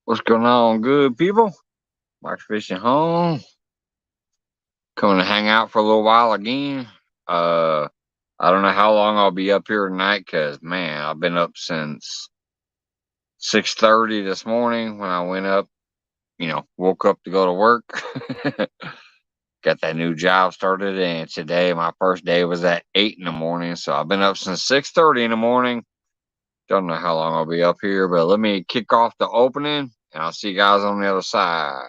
What's going on, good people? Mark Fishing home. Coming to hang out for a little while again. I don't know how long I'll be up here tonight, cause man, I've been up since 6:30 this morning when I went up. Woke up to go to work. Got that new job started, and today my first day was at 8 in the morning. So I've been up since 6:30 in the morning. Don't know how long I'll be up here, but let me kick off the opening, and I'll see you guys on the other side.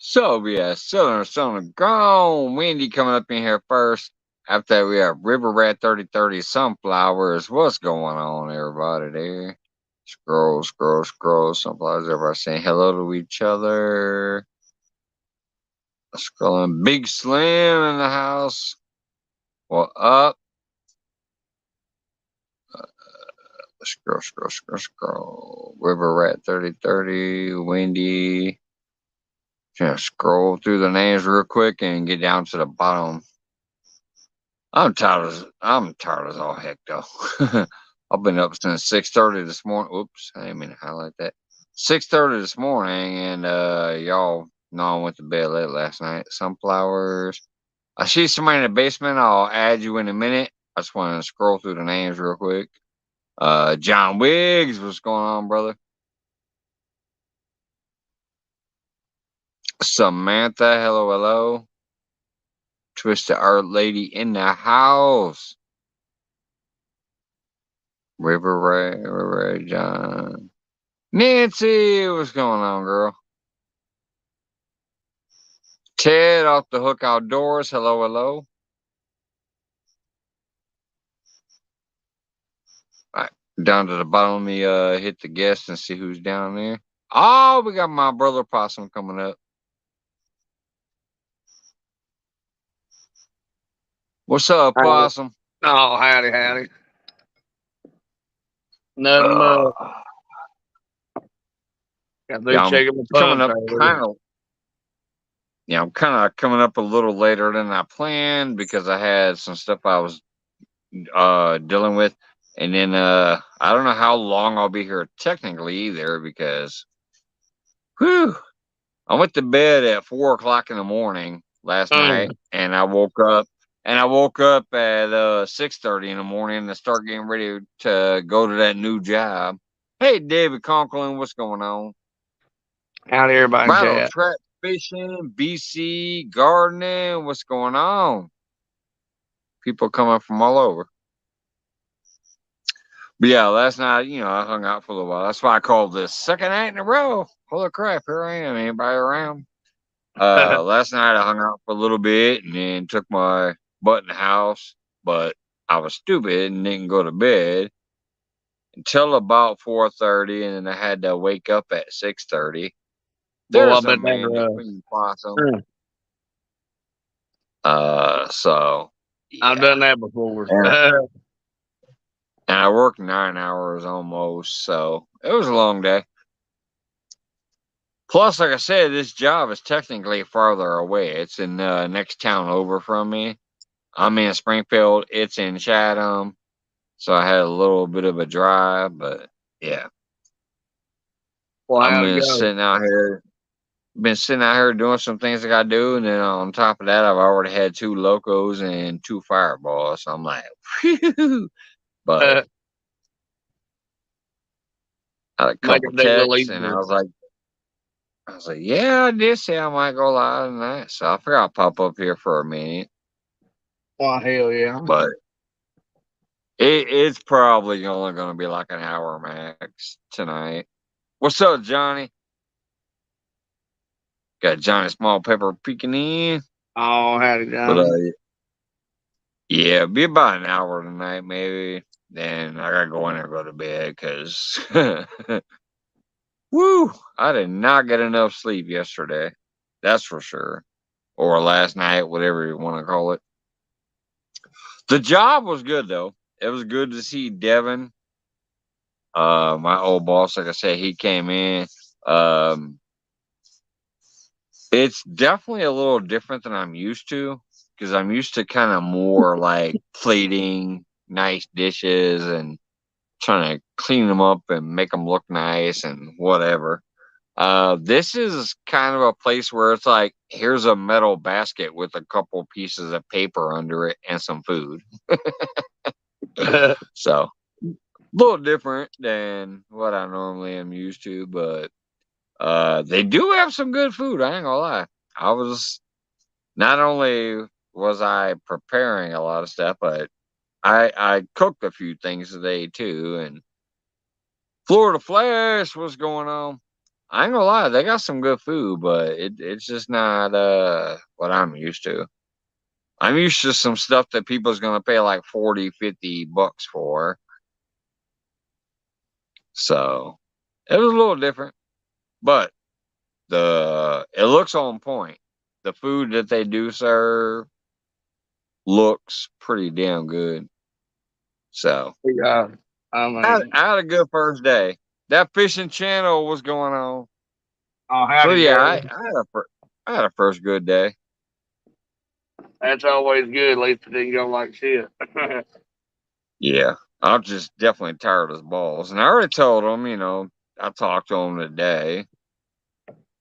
So yeah, Southern Gone. Wendy coming up in here first. After that, we have River Rat 3030 Sunflowers. What's going on, everybody there? Scroll. Sunflowers. Everybody saying hello to each other. Scrolling. Big Slim in the house. Well, up. Scroll. River Rat 3030. Wendy. Just scroll through the names real quick and get down to the bottom. I'm tired as all heck though. I've been up since 6:30 this morning. Oops, I didn't mean to highlight that. 6:30 this morning, and y'all know I went to bed late last night. Sunflowers. I see somebody in the basement. I'll add you in a minute. I just want to scroll through the names real quick. John Wiggs, what's going on, brother? Samantha, hello. Twisted Art Lady in the house. River Ray, John. Nancy, what's going on, girl? Ted off the Hook Outdoors, hello. All right, down to the bottom, let me hit the guest and see who's down there. Oh, we got my brother Possum coming up. What's up, Possum? Oh, howdy. Nothing much. I'm kind of coming up a little later than I planned because I had some stuff I was dealing with, and then I don't know how long I'll be here technically either because, I went to bed at 4 o'clock in the morning last night, and I woke up at 6:30 in the morning to start getting ready to go to that new job. Hey, David Conklin, what's going on? Howdy, everybody. Rattle trap fishing, BC gardening. What's going on? People coming from all over. But yeah, last night, I hung out for a little while. That's why I called this second night in a row. Holy crap, here I am. Anybody around? Last night I hung out for a little bit and then took my butt in the house, but I was stupid and didn't go to bed until about 4:30, and then I had to wake up at 6:30. There's a man between Possum. So yeah. I've done that before. And I worked 9 hours almost, so it was a long day. Plus, like I said, this job is technically farther away. It's in the next town over from me. I'm in Springfield. It's in Chatham. So I had a little bit of a drive, but yeah. Well, I'm how'd it just go? sitting out here. Been sitting out here doing some things I gotta do, and then on top of that, I've already had 2 locos and 2 fireballs. So I'm like, whew. But I had a Make couple it a little texts, and easier. I was like, yeah, I did say I might go live tonight, so I figured I'll pop up here for a minute. Oh, hell yeah. But it's probably only going to be like an hour max tonight. What's up, Johnny? Got Johnny Small Pepper peeking in. Oh, howdy, But Johnny. yeah, be about an hour tonight, maybe. Then I gotta go in and go to bed because, woo, I did not get enough sleep yesterday. That's for sure. Or last night, whatever you want to call it. The job was good though. It was good to see Devin. My old boss, like I said, he came in. Um, it's definitely a little different than I'm used to because I'm used to kind of more like plating nice dishes and trying to clean them up and make them look nice and whatever. This is kind of a place where it's like, here's a metal basket with a couple pieces of paper under it and some food. So a little different than what I normally am used to, but they do have some good food. I ain't gonna lie. I was not only was I preparing a lot of stuff, but I cooked a few things today too. And Florida Flash was going on. I ain't gonna lie, they got some good food, but it's just not what I'm used to. I'm used to some stuff that people's gonna pay like 40, $50 for. So it was a little different. But it looks on point. The food that they do serve looks pretty damn good. So Yeah. I mean, I had a good first day. That fishing channel was going on. oh, So howdy, yeah, Gary. I had a first good day. That's always good. At least it didn't go like shit. Yeah, I'm just definitely tired as balls. And I already told him, I talked to him today.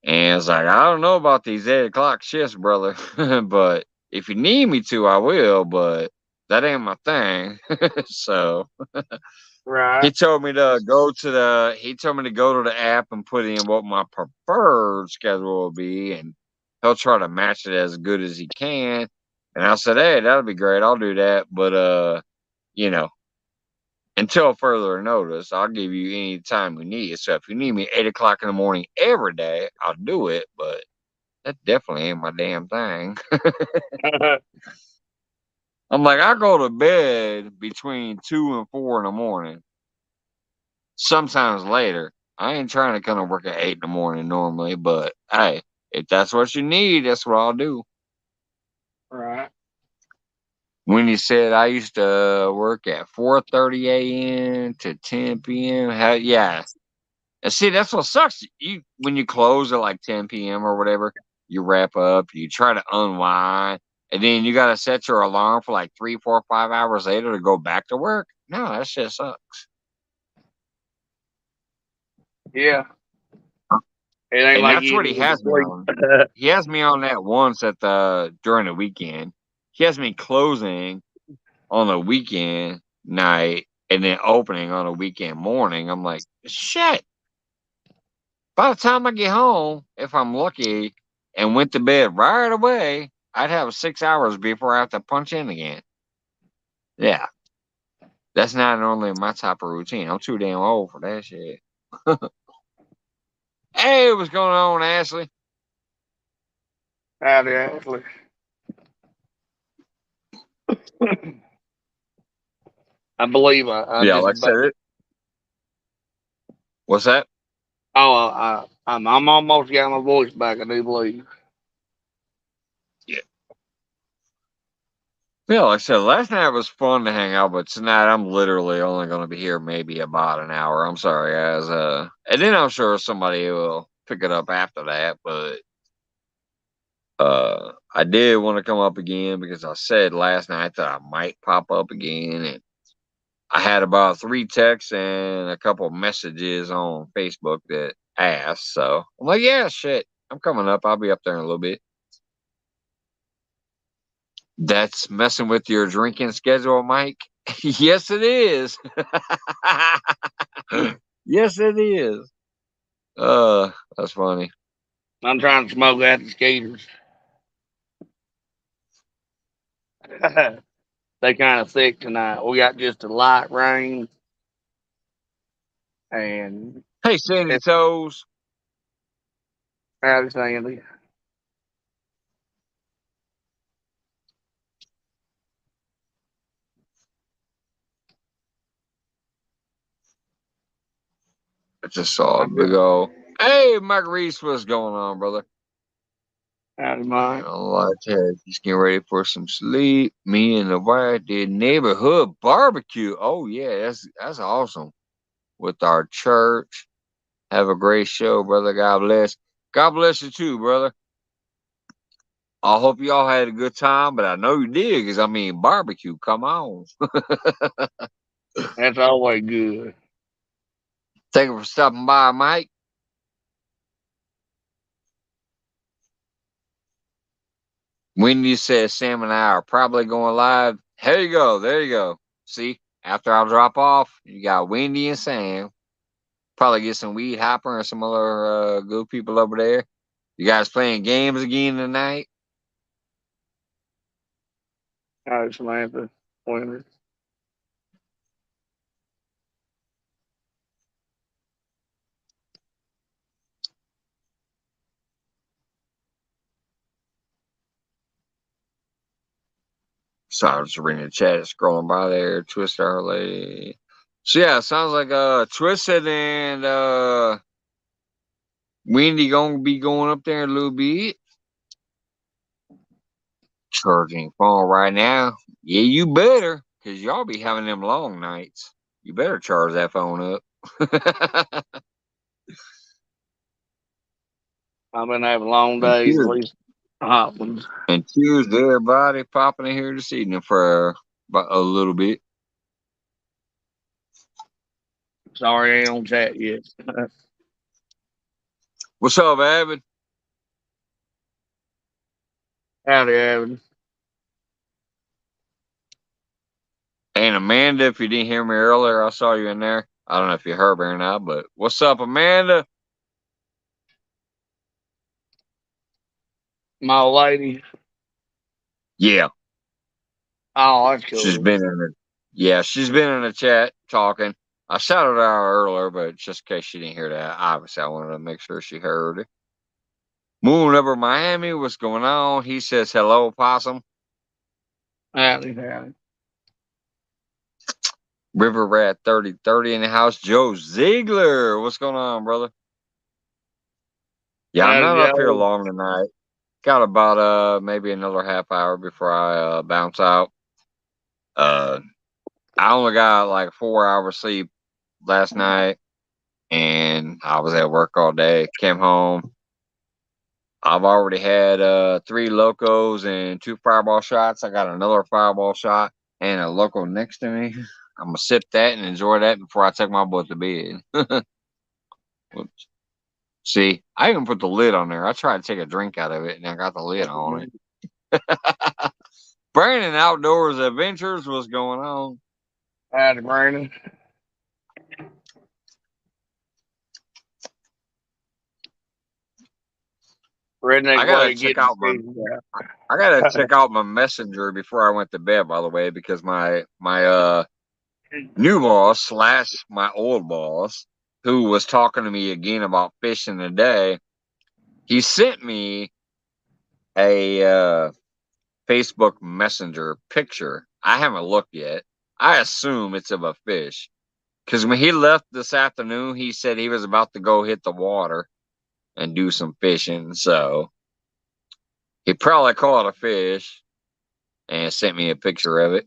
And it's like, I don't know about these 8 o'clock shifts, brother. But if you need me to, I will, but that ain't my thing. So Right. he told me to go to the app and put in what my preferred schedule will be, and he'll try to match it as good as he can. And I said, hey, that'll be great. I'll do that. But you know, until further notice, I'll give you any time you need. So if you need me 8 o'clock in the morning every day, I'll do it. But that definitely ain't my damn thing. I'm like, I go to bed between 2 and 4 in the morning. Sometimes later. I ain't trying to come to work at 8 in the morning normally, but hey, if that's what you need, that's what I'll do. Right. When you said I used to work at 4:30 a.m. to 10 p.m., yeah. And see, that's what sucks. When you close at like 10 p.m. or whatever, you wrap up, you try to unwind, and then you got to set your alarm for like 3, 4, 5 hours later to go back to work. No, that shit sucks. Yeah. It ain't And like that's you what he need to has me sleep. on. He has me on that once during the weekend. He has me closing on a weekend night and then opening on a weekend morning. I'm like, shit. By the time I get home, if I'm lucky and went to bed right away, I'd have 6 hours before I have to punch in again. Yeah. That's not normally my type of routine. I'm too damn old for that shit. Hey, what's going on, Ashley? Howdy, Ashley. I believe I Yeah, just like I said it. What's that? I'm almost got my voice back. I do believe. Yeah. Yeah, like I said, last night was fun to hang out, but tonight I'm literally only going to be here maybe about an hour. I'm sorry, guys. And then I'm sure somebody will pick it up after that, but I did want to come up again because I said last night that I might pop up again, and I had about 3 texts and a couple messages on Facebook that asked. So I'm like, yeah, shit, I'm coming up. I'll be up there in a little bit. That's messing with your drinking schedule, Mike? Yes, it is. Yes, it is. That's funny. I'm trying to smoke at the skaters. They kind of thick tonight. We got just a light rain, and Hey, Sandy it's Toes. howdy Sandy. I just saw a big old. Hey, Mike Reese, what's going on, brother? Howdy Mike. A lot of just getting ready for some sleep. Me and the wife did neighborhood barbecue. Oh yeah, that's awesome. With our church. Have a great show, brother. God bless. God bless you too, brother. I hope y'all had a good time, but I know you did, because I mean barbecue, come on. That's always good. Thank you for stopping by, Mike. Wendy says Sam and I are probably going live. There you go. There you go. See, after I drop off, you got Wendy and Sam. Probably get some Weed Hopper and some other good people over there. You guys playing games again tonight? Howdy Samantha. Winter. Sorry, I was just reading the chat, scrolling by there. Twist Our Lady. So yeah, sounds like Twisted and Wendy gonna be going up there in a little bit. Charging phone right now. Yeah, you better, because y'all be having them long nights. You better charge that phone up. I've been having long and days, at cheers. least hot ones. And cheers to everybody popping in here this evening for about a little bit. Sorry, I ain't on chat yet. What's up, Avid? Howdy, Evan. And Amanda, if you didn't hear me earlier, I saw you in there. I don't know if you heard me or not, but what's up, Amanda? My old lady. Yeah, Oh, that's she's cool. been in the she's been in the chat talking. I shouted her out earlier, but just in case she didn't hear that, obviously I wanted to make sure she heard it. Moving over Miami, what's going on? He says hello, Possum. Howdy. River Rat 3030 in the house. Joe Ziegler, what's going on, brother? Yeah, I'm Howdy, not up here Joe. long tonight. Got about maybe another half hour before I bounce out. I only got like 4 hours sleep last night, and I was at work all day. Came home. I've already had 3 locos and 2 fireball shots. I got another fireball shot and a loco next to me. I'm gonna sip that and enjoy that before I take my butt to bed. See, I even put the lid on there. I tried to take a drink out of it, and I got the lid on it. Brandon Outdoors Adventures, what's going on? Howdy, Brandon. Redneck I gotta Boy check getting out my his I gotta check out my messenger before I went to bed. By the way, because my new boss slash my old boss, who was talking to me again about fishing today, he sent me a Facebook Messenger picture. I haven't looked yet. I assume it's of a fish. Because when he left this afternoon, he said he was about to go hit the water and do some fishing. So he probably caught a fish and sent me a picture of it.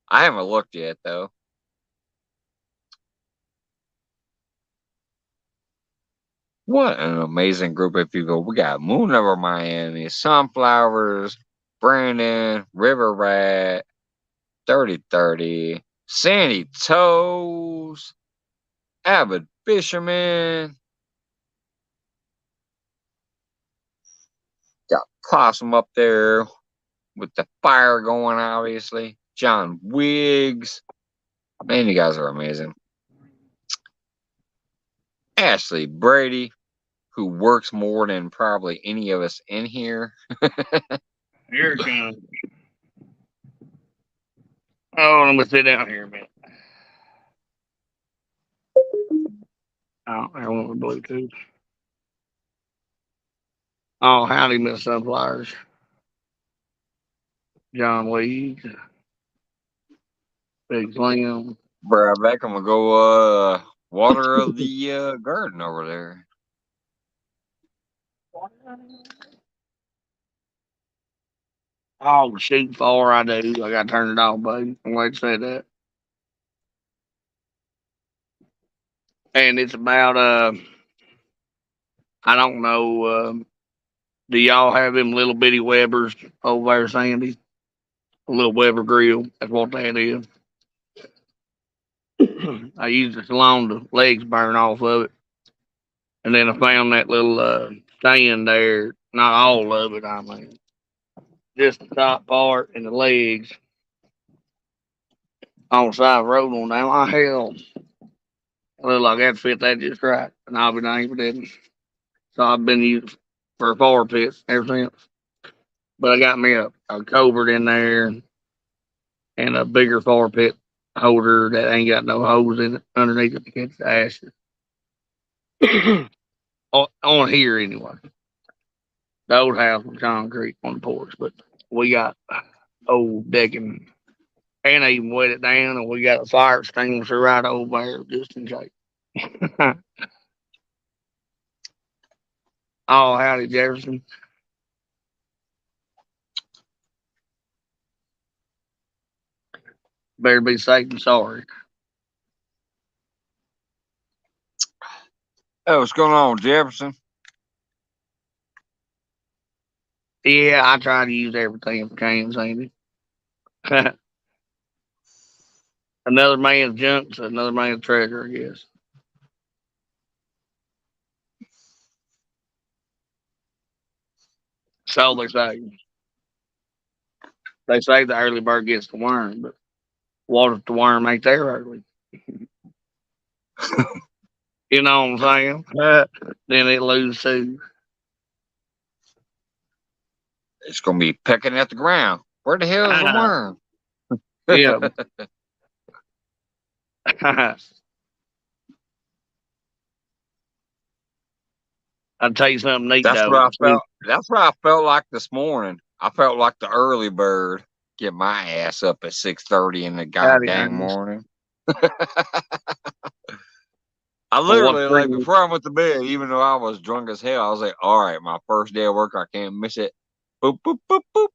I haven't looked yet, though. What an amazing group of people. We got Moon Over Miami, Sunflowers, Brandon, River Rat, 3030, Sandy Toes, Avid Fisherman, got Possum up there with the fire going, obviously. John Wiggs. Man, you guys are amazing. Ashley Brady, who works more than probably any of us in here. Here it comes. Oh, let me sit down here a minute. Oh, I want the Bluetooth. Oh, howdy, Miss Sunflowers. John Weed. Big Slim. Bro, I back. I'm gonna go water the garden over there. Oh, shoot, far I do. I got to turn it off, buddy. I'm glad you said that. And it's about, I don't know, do y'all have them little bitty Webbers over there, Sandy? A little Weber grill. That's what that is. I used it so long the legs burn off of it. And then I found that little stand there. Not all of it, I mean. Just the top part and the legs on the side of the road on down. My hell. It looked like I'd fit that just right. And I'll be dang if it didn't. So I've been using for fire pits ever since. But I got me a covert in there and a bigger fire pit holder that ain't got no hose in it underneath it to catch the ashes. On here anyway. The old house with concrete on the porch, but we got old decking and I even wet it down and we got a fire extinguisher right over there just in case. Oh, howdy, Jefferson. Better be safe than sorry. Hey, what's going on, Jefferson? Yeah, I try to use everything if I can, Sandy. Another man's junk's another man's treasure, I guess. So they say. They say the early bird gets the worm, but what if the worm ain't there early? You know what I'm saying? Then it loses too. It's gonna be pecking at the ground. Where the hell is the worm? Yeah. I'll tell you something neat That's though. what I felt. That's what I felt like this morning. I felt like the early bird. Get my ass up at 6:30 in the goddamn morning. I literally, like, before I went to bed, even though I was drunk as hell, I was like, all right, my first day of work, I can't miss it. Boop, boop, boop, boop.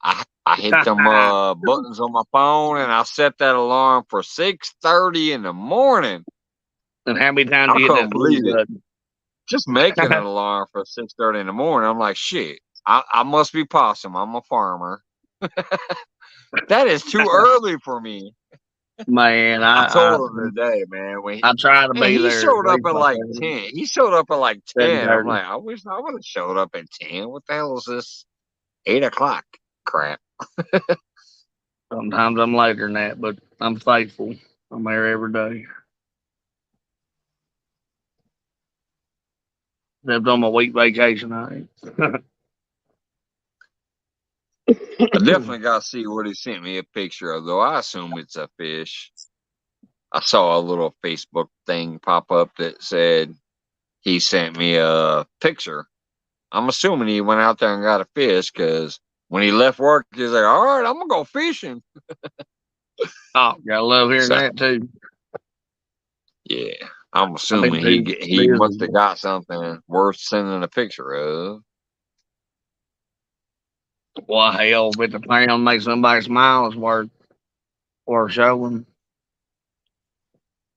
I hit them buttons on my phone and I set that alarm for 6:30 in the morning. And how many times I you hit couldn't that believe it. button? Just making an alarm for 6:30 in the morning. I'm like, shit, I must be possum. I'm a farmer. That is too early for me. Man, I told him today, man. I try to be he there. showed up at like 10. He showed up at like 10. I'm like, I wish I would have showed up at 10. What the hell is this 8 o'clock crap? Sometimes I'm later than that, but I'm faithful. I'm there every day. Except on my week vacation, I ain't. I definitely got to see what he sent me a picture of, though. I assume it's a fish. I saw a little Facebook thing pop up that said he sent me a picture. I'm assuming he went out there and got a fish because when he left work, he was like, all right, I'm going to go fishing. Oh, gotta love hearing that too. Yeah, I'm assuming he must have got something worth sending a picture of. Well, hell, if it's a pound make somebody smile, it's worth showing.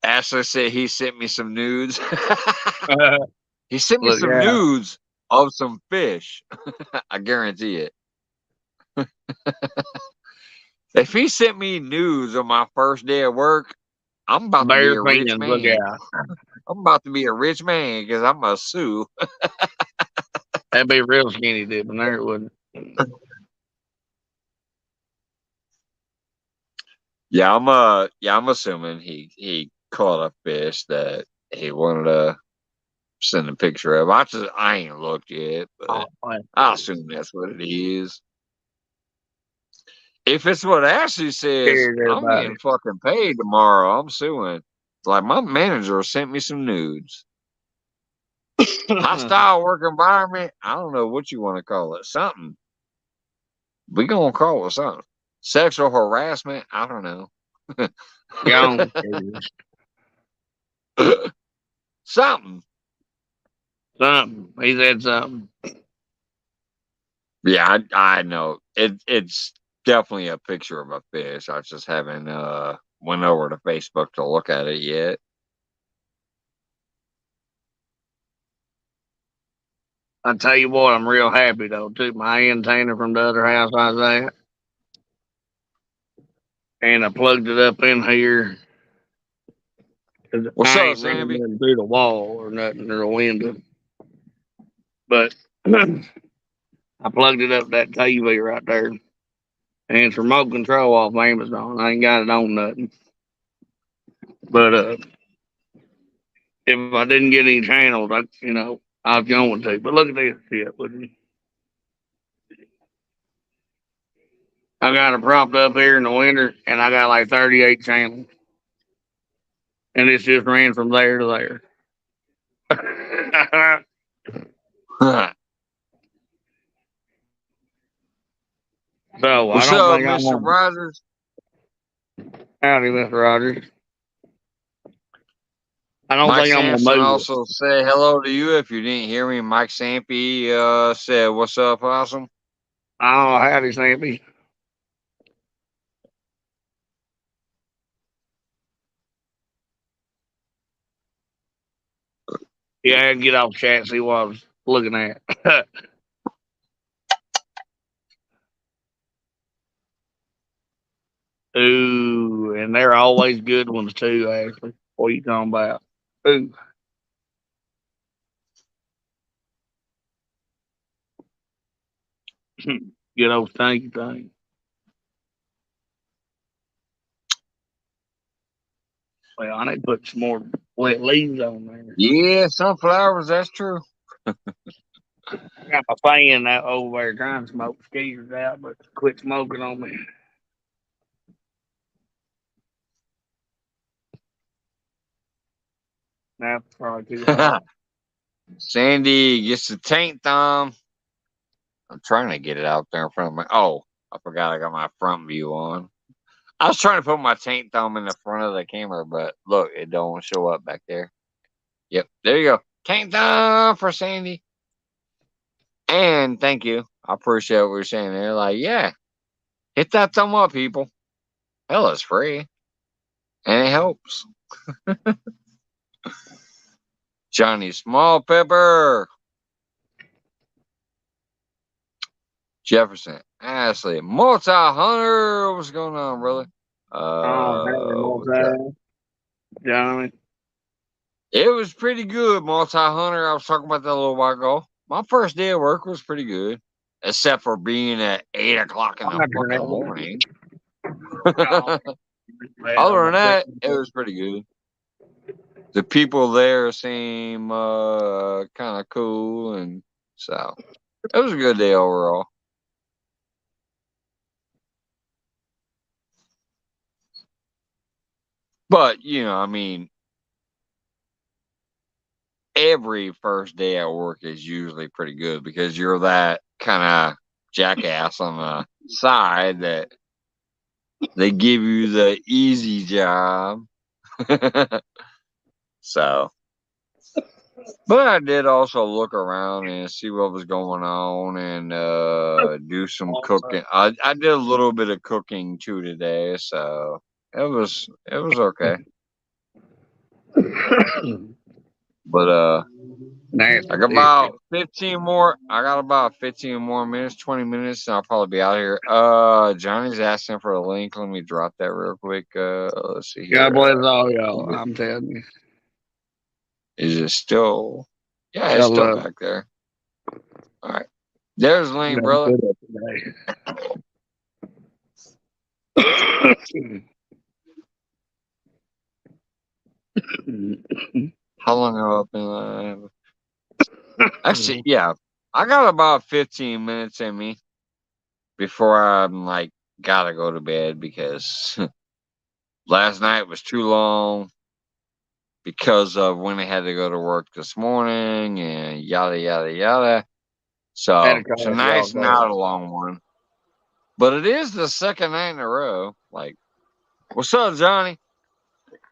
Ashley said he sent me some nudes. He sent me Look some out. nudes of some fish. I guarantee it. If he sent me nudes on my first day of work, I'm about to be Bear a rich fins, look man. out. I'm about to be a rich man because I'm a sue. That'd be real skinny dipping there, it wouldn't. Yeah, I'm assuming he caught a fish that he wanted to send a picture of. I ain't looked yet, Oh, but man. I assume that's what it is. If it's what Ashley says, Scared I'm everybody. getting fucking paid tomorrow. I'm suing. It's like my manager sent me some nudes. Hostile work environment. I don't know what you want to call it. Something. We gonna call it something. Sexual harassment. I don't know. Gone. Something. Something. He said something. Yeah, I know. It's definitely a picture of a fish. I just haven't went over to Facebook to look at it yet. I tell you what, I'm real happy though. Took my antenna from the other house I was at, and I plugged it up in here. 'Cause What's I up, ain't running Sammy? nothing through the wall or nothing or a window. But I plugged it up that TV right there, and it's remote control off Amazon. I ain't got it on nothing. But if I didn't get any channels, I was going to. But look at this shit. I got it propped up here in the winter, and I got like 38 channels, and it's just ran from there to there. So I What's don't up, think I'm Mr. on. Rogers? Howdy, Mr. Rogers. I don't Mike think I'm gonna Sampson move it. also said hello to you. If you didn't hear me, Mike Sampy said, "What's up, awesome?" Oh, howdy, Sammy. Yeah, I had to get off chat and see what I was looking at. Ooh, and they're always good ones too, actually. What are you talking about? Ooh. Good old stinky thing. Well, I need to put some more wet leaves on there. Yeah, sunflowers. That's true. I got my fan out over there trying to smoke skeeters out, but quit smoking on me. That's probably too hot. Sandy gets the tank thumb. I'm trying to get it out there in front of me. Oh, I forgot I got my front view on. I was trying to put my tank thumb in the front of the camera, but look, it don't show up back there. Yep, there you go. Tank thumb for Sandy. And thank you. I appreciate what you're saying there. Like, yeah, hit that thumb up, people. Hell, it's free. And it helps. Johnny Small Pepper. Jefferson. Ashley. Multi Hunter. What's going on, brother? Oh, howdy, What's that? Johnny. It was pretty good, Multi Hunter. I was talking about that a little while ago. My first day of work was pretty good, except for being at 8 o'clock in I'm the not turning that fucking one. morning. Oh, Other bad on my than that, it second. was pretty good. The people there seem kind of cool, and so it was a good day overall. But I mean, every first day at work is usually pretty good because you're that kind of jackass on the side that they give you the easy job. So, but I did also look around and see what was going on and do some cooking. I did a little bit of cooking too today, so it was okay. But Nasty. I got about 15 more. I got about 15 more minutes, 20 minutes, and I'll probably be out here. Johnny's asking for a link. Let me drop that real quick. Let's see here. God bless all y'all. I'm telling you. Is it still? Yeah, it's still back there. All right. There's the link, brother. How long have I been live? Actually, yeah. I got about 15 minutes in me before I'm like, gotta go to bed because last night was too long because of when I had to go to work this morning and yada, yada, yada. So tonight's not a long one. But it is the second night in a row. Like, what's up, Johnny?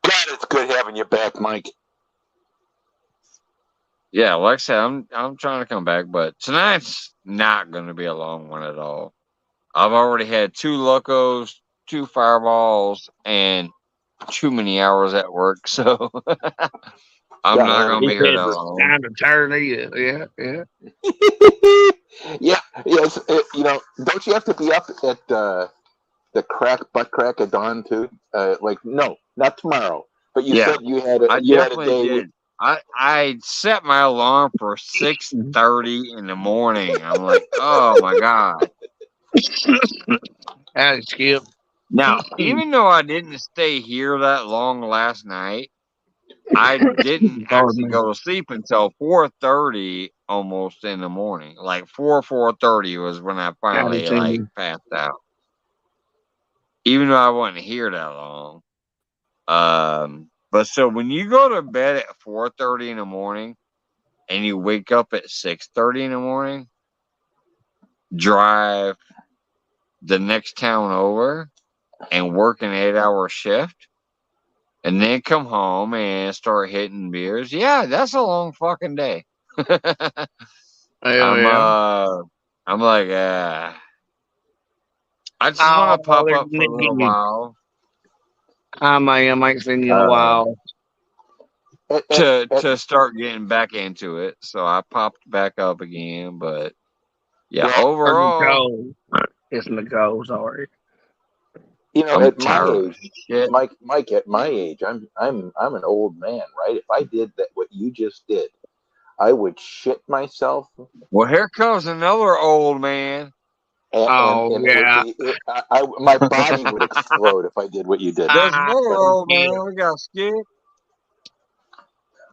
God, it's good having you back, Mike. Yeah, like I said, I'm trying to come back, but tonight's not going to be a long one at all. I've already had 2 locos, 2 fireballs, and too many hours at work, so I'm not going to be here that long. Time to turn it. Yeah. Yes. You know, don't you have to be up at the butt crack at dawn too? No, not tomorrow. But you said you had a day. Did. I set my alarm for 6:30 in the morning. I'm like, oh my god. Howdy, Skip. Now, even though I didn't stay here that long last night, I didn't actually go to sleep until 4:30 almost in the morning. Like 4:30 was when I finally passed out. Even though I wasn't here that long. But so when you go to bed at 4:30 in the morning and you wake up at 6:30 in the morning, drive the next town over and work an 8-hour shift, and then come home and start hitting beers. Yeah, that's a long fucking day. I'm like, I just want to pop up for a little while. I ain't seen you in a while. To start getting back into it. So I popped back up again, but yeah, overall. It's Nicole, sorry. You know, at my age, Mike, at my age, I'm an old man, right? If I did what you just did, I would shit myself. Well, here comes another old man. And my body would explode if I did what you did. There's another old man. We got Skip.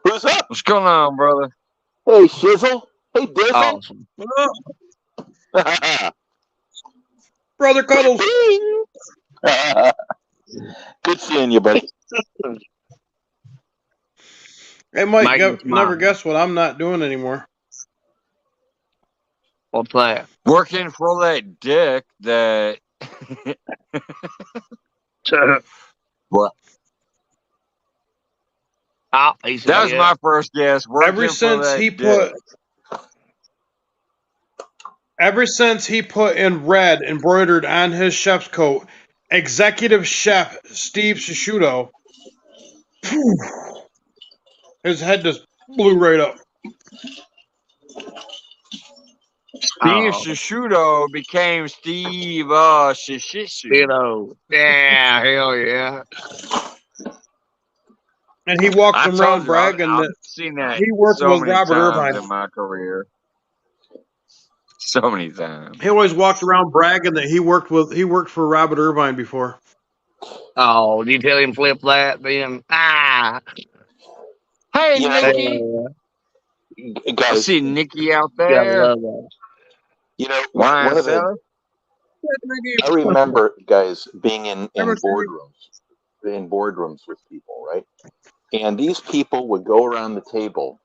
Who's up? What's going on, brother? Hey, Shizzle. Hey, Dizzle. Awesome. Brother Cuddles. Good seeing you, buddy. Hey, Mike, never guess what I'm not doing anymore. What's that? Working for that dick that... What? That was my first guess. Ever since he put in red embroidered on his chef's coat, Executive Chef Steve Shishudo, his head just blew right up. Steve Shishudo became Steve Shishishu. Yeah, hell yeah. And he walks around bragging that he worked with Robert Irvine in my career. So many times. He always walked around bragging that he worked for Robert Irvine before. Oh, did you tell him flip that then? Hey, Nikki. Guys, I see Nikki out there. You know, one of the... I remember, guys, being in boardrooms with people, right? And these people would go around the table,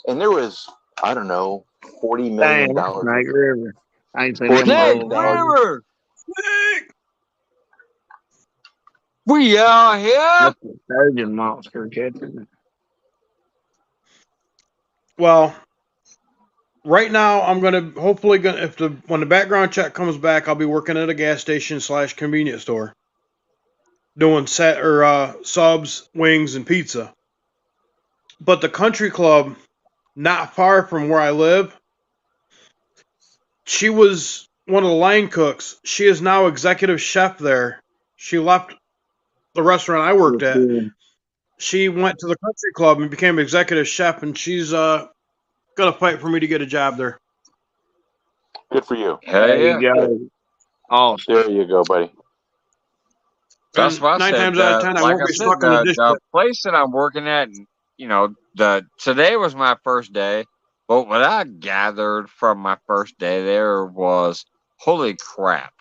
and there was, I don't know, $40 million. Snake River. I ain't seen Snake River. We are here. Surgeon monster catching. Well, right now I'm when the background check comes back, I'll be working at a gas station / convenience store, doing subs, wings, and pizza. But the country club not far from where I live. She was one of the line cooks. She is now executive chef there. She left the restaurant I worked at. She went to the country club and became executive chef, and she's gonna fight for me to get a job there. Good for you. There you go. Awesome. There you go, buddy. That's what I 9 said. times out of 10, I won't be stuck in the dish the pit. place that I'm working at, you know, today was my first day, but what I gathered from my first day there was, holy crap.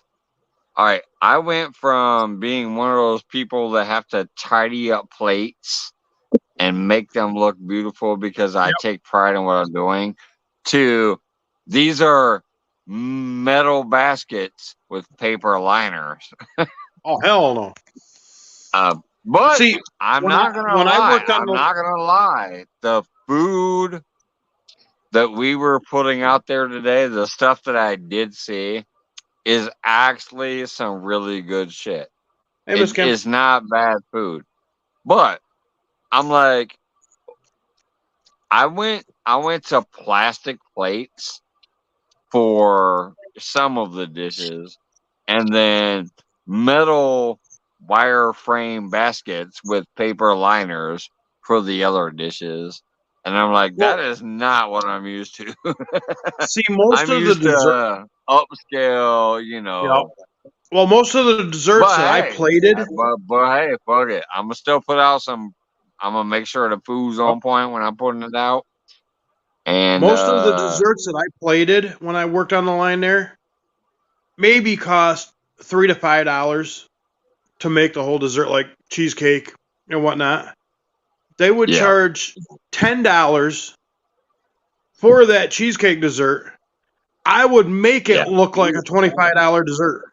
All right, I went from being one of those people that have to tidy up plates and make them look beautiful because I take pride in what I'm doing, to these are metal baskets with paper liners. Oh, hell no. But see, I'm not gonna lie. The food that we were putting out there today, the stuff that I did see, is actually some really good shit. Hey, It is not bad food. But I'm like, I went to plastic plates for some of the dishes, and then metal wireframe baskets with paper liners for the other dishes. And I'm like, that is not what I'm used to. See, most I'm of used the dessert, to upscale, you know. Well, most of the desserts that I plated. But hey, fuck it. I'm gonna still put out some. I'm gonna make sure the food's on point when I'm putting it out. And most of the desserts that I plated when I worked on the line there maybe cost $3 to $5 to make the whole dessert, like cheesecake and whatnot. They would charge $10 for that cheesecake dessert. I would make it look like a $25 dessert.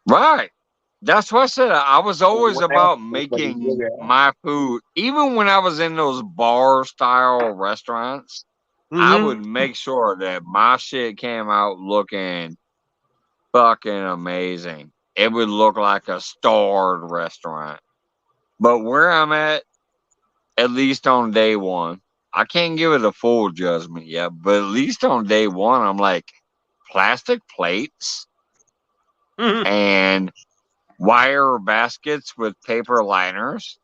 Right. That's what I said. I was always about making my food. Even when I was in those bar-style restaurants, I would make sure that my shit came out looking fucking amazing. It would look like a starred restaurant. But where I'm at least on day one, I can't give it a full judgment yet, but at least on day one, I'm like, plastic plates and wire baskets with paper liners.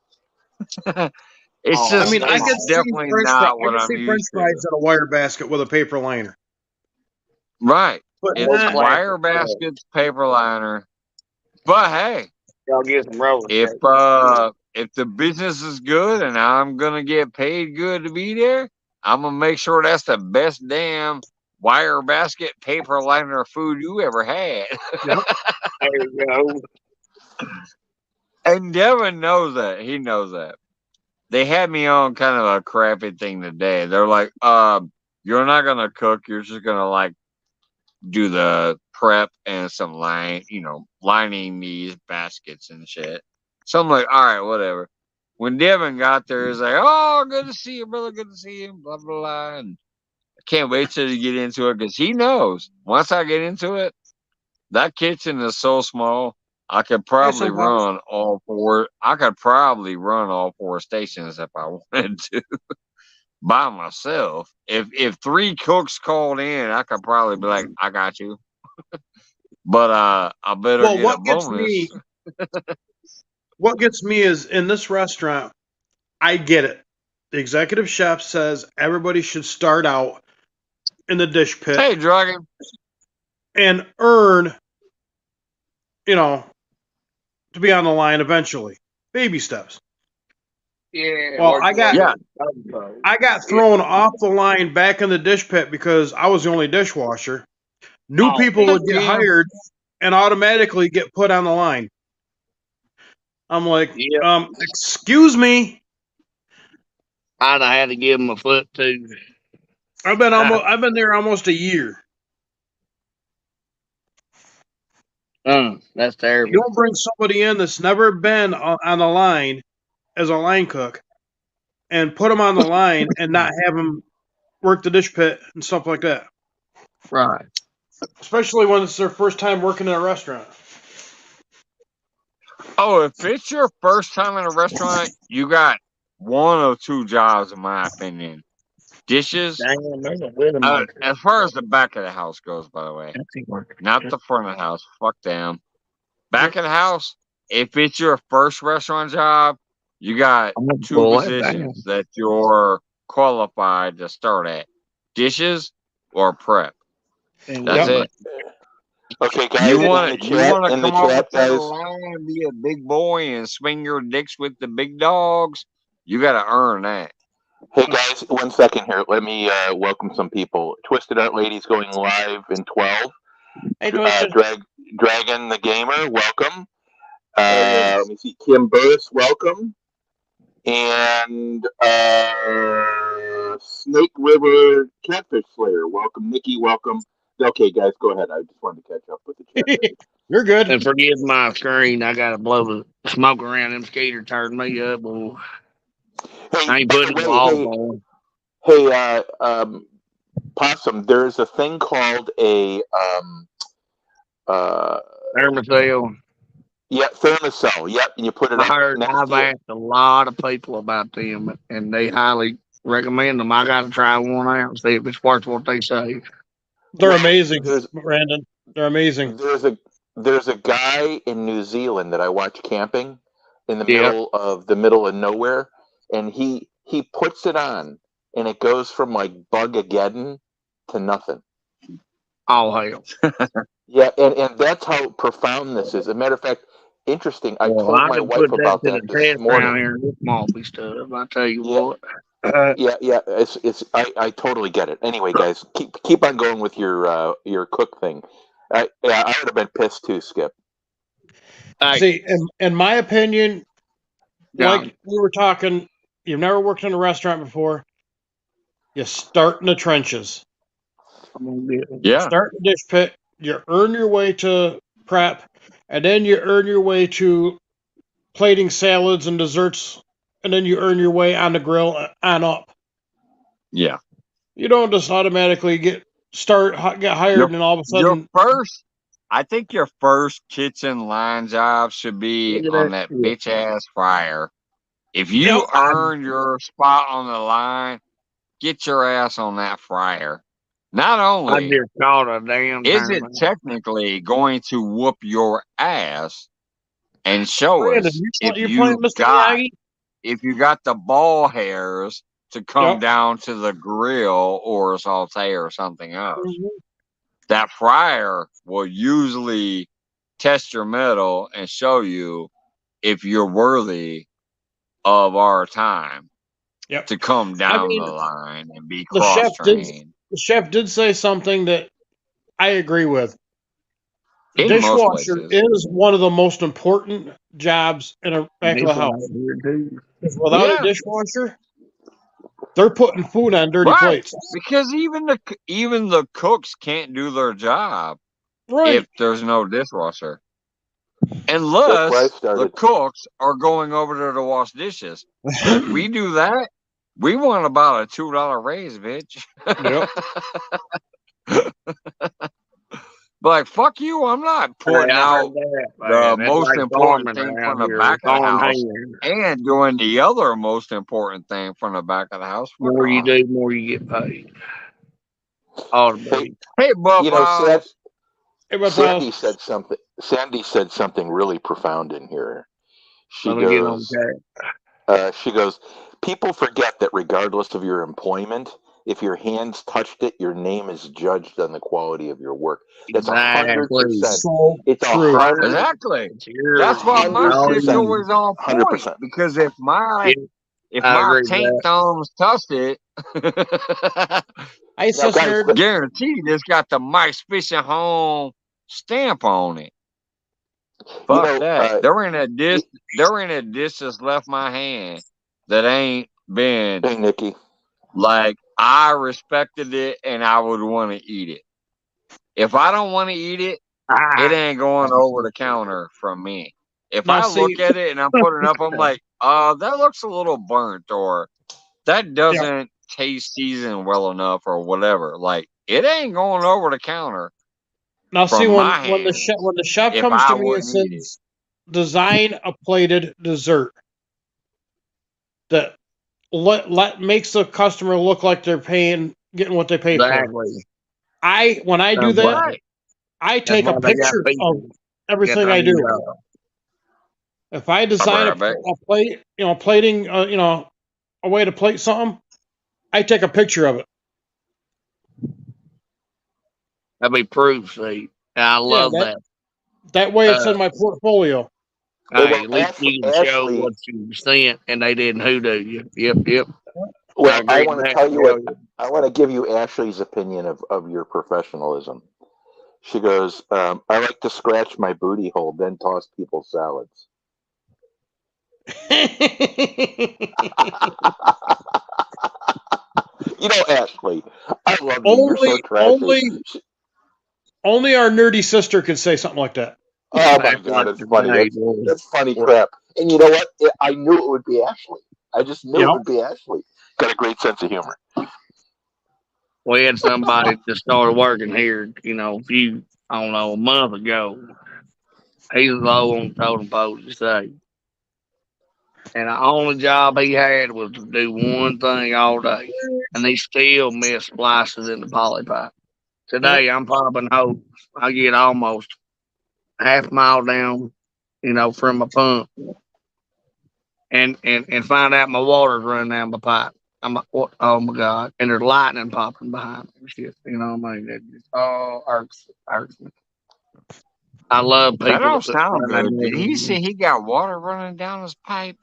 It's just, I mean, I could definitely not what I'm French used fries to. in a wire basket with a paper liner. Right. But it's wire baskets, paper liner. But hey, y'all get some roller if the business is good and I'm gonna get paid good to be there, I'm gonna make sure that's the best damn wire basket, paper liner food you ever had. There you go. And Devin knows that. He knows that. They had me on kind of a crappy thing today. They're like, you're not gonna cook, you're just gonna like do the prep and some lining these baskets and shit. So I'm like, all right, whatever. When Devin got there, he's like, oh, good to see you, brother. Good to see you. Blah, blah, blah. And I can't wait till you get into it because he knows once I get into it, that kitchen is so small. I could probably run all four. I could probably run all four stations if I wanted to by myself. If 3 cooks called in, I could probably be like, I got you. But I better get a bonus. What gets me is in this restaurant, I get it. The executive chef says everybody should start out in the dish pit. Hey, Dragon. And earn, to be on the line eventually. Baby steps. Yeah. Well, I got thrown off the line back in the dish pit because I was the only dishwasher. New people would get hired and automatically get put on the line. I'm like, excuse me. I'd have had to give him a foot too. I've been there almost a year. That's terrible. You don't bring somebody in that's never been on the line as a line cook and put them on the line and not have them work the dish pit and stuff like that. Right. Especially when it's their first time working in a restaurant. Oh, if it's your first time in a restaurant, you got one of 2 jobs, in my opinion. dishes. Damn, there's a Weathermaker. As far as the back of the house goes, by the way, not the front of the house. Fuck them. Back of the house. If it's your first restaurant job, you got two positions that you're qualified to start at: dishes or prep. That's it. Okay, guys. You want to come over to guys. the line and be a big boy and swing your dicks with the big dogs? You got to earn that. Hey guys, 1 second here. Let me welcome some people. Twisted Art Ladies going live in 12. Hey, Dragon the Gamer, welcome. Let me see. Kim Burris, welcome. And Snake River Catfish Slayer, welcome. Nikki, welcome. Okay, guys, go ahead. I just wanted to catch up with the chat. You're good. And forgive my screen. I got to blow the smoke around. Them skater turned me up. Boy. Hey, I ain't putting the wall on. Hey, Possum, there's a thing called a Thermocell. Yeah, Thermocell. Yep, and you put it. I've asked a lot of people about them, and they highly recommend them. I got to try one out and see if it's worth what they say. They're amazing, Brandon. They're amazing. There's a guy in New Zealand that I watch camping in the middle of nowhere, and he puts it on, and it goes from like Bugageddon to nothing. Oh hell! Yeah, and that's how profound this is. As a matter of fact, interesting. I told my wife about that this morning. Here, this malty stuff. I tell you what. Yeah. I totally get it. Anyway, guys, keep on going with your cook thing. I would have been pissed too, Skip. See, in my opinion, like we were talking, you've never worked in a restaurant before. You start in the trenches. Yeah. Start in the dish pit. You earn your way to prep, and then you earn your way to plating salads and desserts, and then you earn your way on the grill on up. Yeah. You don't just automatically get hired, and all of a sudden I think your first kitchen line job should be on that bitch ass fryer. If you earn your spot on the line, get your ass on that fryer. Not only is it technically going to whoop your ass and show us if you got the ball hairs to come down to the grill or saute or something else. Mm-hmm. That fryer will usually test your metal and show you if you're worthy of our time to come down the line and be cross-trained. The chef did say something that I agree with. The dishwasher is one of the most important jobs in a back of the house. Without a dishwasher, they're putting food on dirty plates. Because even the cooks can't do their job if there's no dishwasher. Unless the cooks are going over there to wash dishes. If we do that, we want about a $2 raise, bitch. Yep. But like, fuck you, I'm not putting out the most important thing from the back of the house and doing the other most important thing from the back of the house. The more you do, the more you get paid. Hey, Buff. Sandy said something really profound in here. She goes, people forget that regardless of your employment, if your hands touched it, your name is judged on the quality of your work. That's 100%. It's true. Exactly. That's why my shit's always on point. 100%. Because if my taint thumbs touched it, guaranteed it's got the Mike's Fishing Home stamp on it. Fuck that. There ain't a dish that's left my hand that ain't been Nikki. Like, I respected it and I would want to eat it. If I don't want to eat it, it ain't going over the counter from me. If I look at it and I'm putting it up, I'm like, that looks a little burnt, or that doesn't taste seasoned well enough, or whatever. Like, it ain't going over the counter. Now, see, when the chef comes to me and says, design a plated dessert that makes the customer look like they're getting what they paid for. Exactly. When I do that, Right. I take a why they got picture of people. everything I do. If I design a plate, plating, a way to plate something, I take a picture of it. That'd be proof, see. I love that. That way it's in my portfolio. Hey, at least you can show what you sent and they didn't hoodoo you. Yep. Well, I want to tell you what I want to give you Ashley's opinion of your professionalism. She goes, I like to scratch my booty hole, then toss people salads. You know, Ashley, I love you. You're so trashy. Only our nerdy sister could say something like that. Oh my God, it's funny. That's funny crap. And you know what? I knew it would be Ashley. I just knew it would be Ashley. Got a great sense of humor. We had somebody that started working here, a month ago. He was low on totem pole to say. And the only job he had was to do one thing all day. And he still missed splices in the poly pipe. Today, I'm popping hose. I get almost half mile down, from my pump. And find out my water's running down my pipe. I'm like, what? Oh my God. And there's lightning popping behind me. Shit, that just irks me. I love people. That don't sound good. Did he say he got water running down his pipe?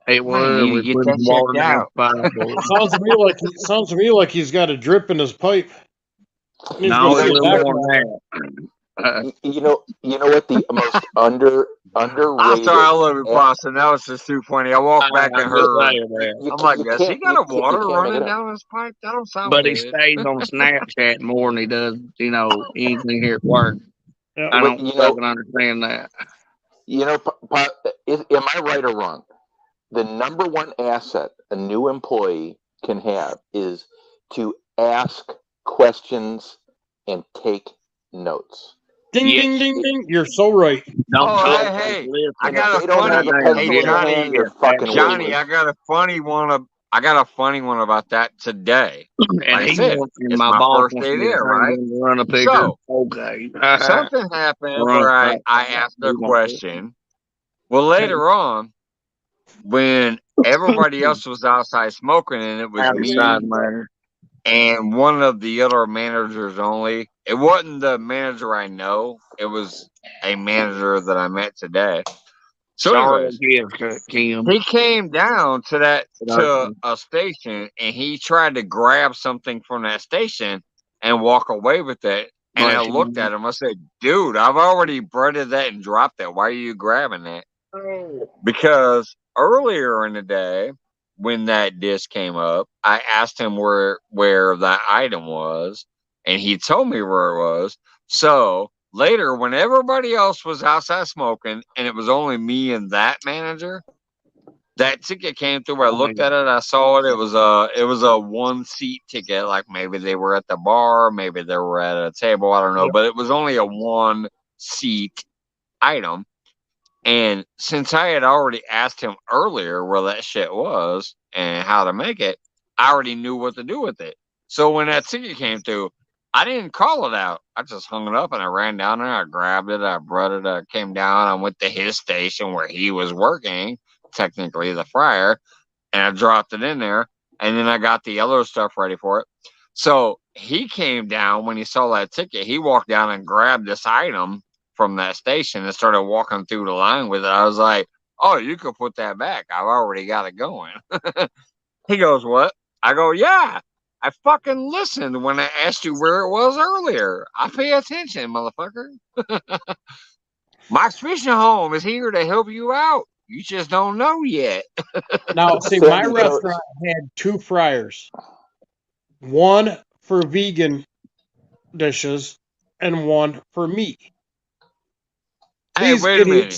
It was. We put water down his pipe. Sounds to me like he's got a drip in his pipe. No, it's a little more than that. You know what the most underrated. I'm sorry, I love you, Boston. That was just too funny. I walked back and heard. I'm like, does he got a water running down his pipe? That don't sound but good. He stays on Snapchat more than he does, anything here at work. Yeah. I don't fucking understand that. Am I right or wrong? The number one asset a new employee can have is to ask questions and take notes. Ding, ding, ding, ding. You're so right. Hey, I got a funny Johnny, I got a funny one. I got a funny one about that today. And it's my first day there, right? So, something happened where I asked a question. Well, later on, when everybody else was outside smoking and it was me and one of the other managers only, it wasn't the manager I know. It was a manager that I met today. So anyways, he came down to a station and he tried to grab something from that station and walk away with it. And I looked at him. I said, dude, I've already breaded that and dropped it. Why are you grabbing that? Because earlier in the day, when that disc came up, I asked him where that item was, and he told me where it was. So later, when everybody else was outside smoking, and it was only me and that manager, that ticket came through. I looked at it, I saw it. It was a 1-seat ticket. Like maybe they were at the bar, maybe they were at a table. I don't know, but it was only a 1-seat item. And since I had already asked him earlier where that shit was and how to make it, I already knew what to do with it. So when that ticket came through, I didn't call it out. I just hung it up and I ran down there. I grabbed it. I brought it. I came down. I went to his station where he was working, technically the fryer, and I dropped it in there. And then I got the other stuff ready for it. So he came down when he saw that ticket. He walked down and grabbed this item from that station and started walking through the line with it. I was like, oh, you could put that back. I've already got it going. He goes, what? I go, yeah. I fucking listened when I asked you where it was earlier. I pay attention, motherfucker. Mike's Fishing Home is here to help you out. You just don't know yet. Now, see, my restaurant had 2 fryers. One for vegan dishes and one for meat. Hey, wait a minute.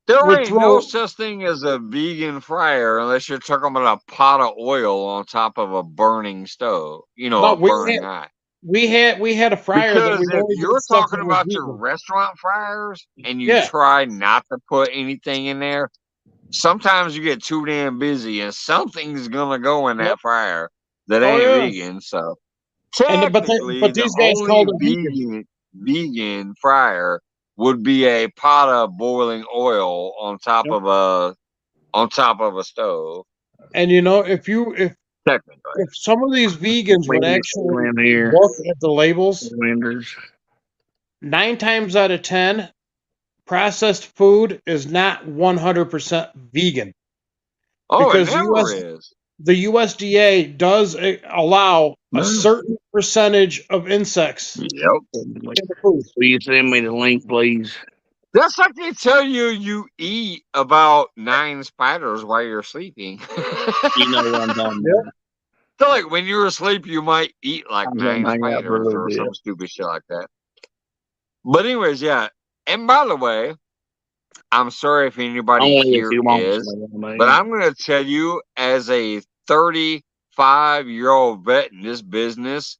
There ain't no such thing as a vegan fryer unless you're talking about a pot of oil on top of a burning stove. Burning hot. We had a fryer. Because if you're talking about your restaurant fryers and you try not to put anything in there, sometimes you get too damn busy and something's gonna go in that fryer that Oh, ain't yeah. vegan. So But technically, the these guys called only it vegan. vegan fryer would be a pot of boiling oil on top Yep. of a stove. And Technically, if some of these vegans would actually around here. look at the labels, Vendors. 9 times out of 10, processed food is not 100% vegan. oh, it Because never is. the USDA does allow a No. certain percentage of insects Yep. in the food. Will you send me the link, please? That's like they tell you eat about 9 spiders while you're sleeping. You know what I'm talking about. So, like, when you're asleep, you might eat like I'm gonna 9 hang out for a spiders little or bit. some stupid shit like that. But anyways, yeah. And by the way, I'm sorry if anybody Only if here you want is, to, man. but I'm going to tell you as a 35-year-old vet in this business,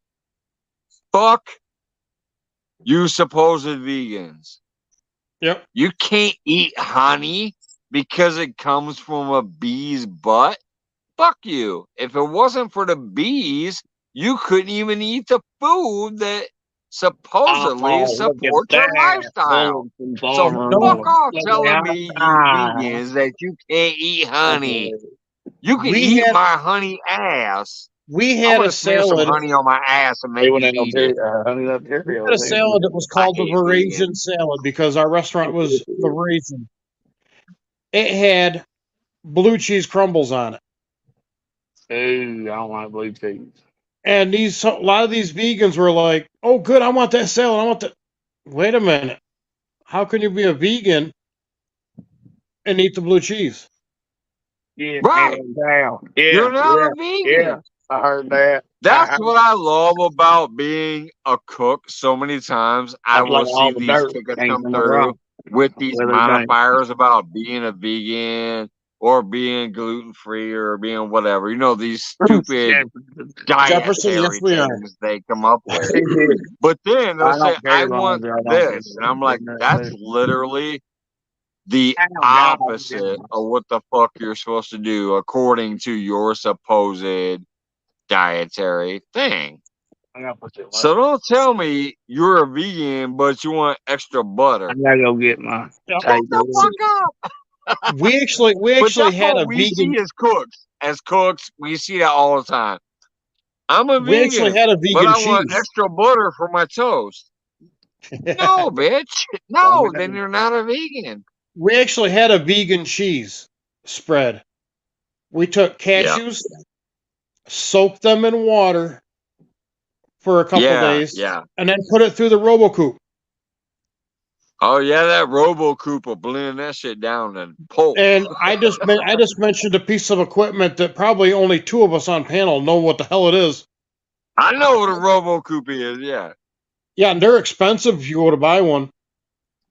fuck you supposed vegans. Yep. You can't eat honey because it comes from a bee's butt. Fuck you. If it wasn't for the bees, you couldn't even eat the food that supposedly supports your lifestyle. So fuck off telling me, you vegans, that you can't eat honey. You can We eat had my honey ass. we I'm had gonna a smear some salad. honey on my ass and make you eat it. Honey up We had a salad that was called the hate Eurasian vegans. salad because our restaurant was the Eurasian. It had blue cheese crumbles on it. Ooh, I don't like blue cheese. And a lot of these vegans were like, "Oh, good, I want that salad. I want that." Wait a minute. How can you be a vegan and eat the blue cheese? Yeah, Right. down. Yeah, You're not yeah, a vegan. yeah. I heard that. That's what I love about being a cook. So many times I That's like will see all the these dirt tickets came come from the through rock. with these Where they bang. modifiers about being a vegan or being gluten free or being whatever. You know, these stupid Jefferson, yes, dietary we are. things they come up with. Yeah. But then they'll I say, don't care I as long want as I don't this. And I'm like, do that's that. literally the Oh, God. opposite of what the fuck you're supposed to do according to your supposed dietary thing. I gotta put it So don't tell me you're a vegan, but you want extra butter. I gotta go get my Yep. Shut the fuck up. We actually But that's had a what we vegan. see as cooks. As cooks, we see that all the time. I'm a We actually vegan, had a but vegan I want cheese. extra butter for my toast. No, bitch. No, then you're not a vegan. We actually had a vegan cheese spread. We took cashews, soaked them in water for a couple days, and then put it through the RoboCoop. Oh yeah, that RoboCoop will blend that shit down and pulp. And I just mentioned a piece of equipment that probably only 2 of us on panel know what the hell it is. I know what a RoboCoop is. Yeah. Yeah, and they're expensive if you go to buy one.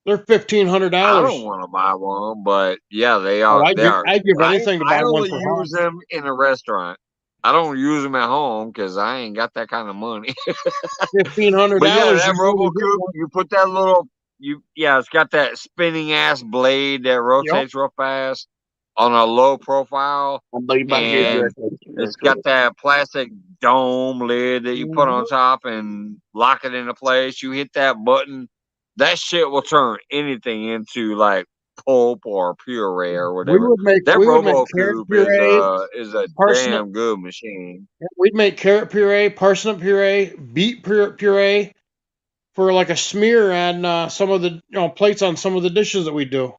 They're $1,500. I don't want to buy one, but yeah, they Oh, are. I'd give anything to buy I one only for home. use them in a restaurant. I don't use them at home because I ain't got that kind of money. $1,500. But yeah, that you really get RoboCoop, one. you put that little, it's got that spinning ass blade that Yep. rotates real fast on a low profile, and it's got that plastic dome lid that you put on top and lock it into place. You hit that button, that shit will turn anything into like pulp or puree or whatever. That RoboCoop is a damn good machine. We'd make carrot puree, parsnip puree, beet puree for like a smear on some of the plates on some of the dishes that we do.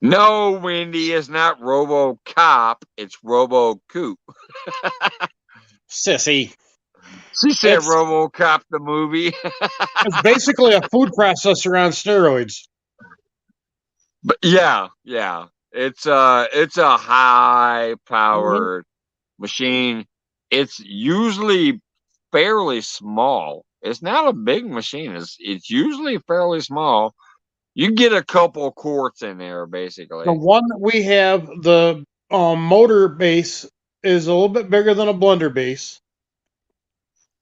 No, Wendy, it's not RoboCop. It's RoboCoop. Sissy. She said RoboCop the movie. It's basically a food processor on steroids. But yeah. It's a high powered machine. It's usually fairly small. It's not a big machine. It's usually fairly small. You get a couple quarts in there, basically. The one that we have, the motor base is a little bit bigger than a blender base.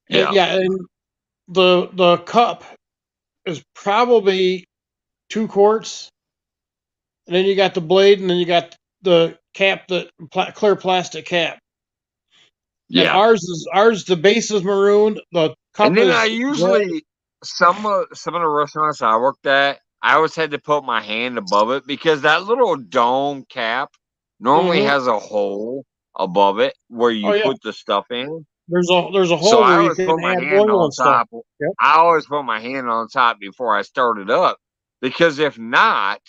And the cup is probably 2 quarts. and then you got the blade, and then you got the cap, the clear plastic cap. And Yeah. ours. The base is maroon. The cup And then is I red. usually some of the restaurants I worked at, I always had to put my hand above it because that little dome cap normally Mhm. has a hole above it where Oh you yeah, put the stuff in. there's a So hole I where you always can put my add hand oil on and stuff. top. Yep. I always put my hand on top before I started up because if not,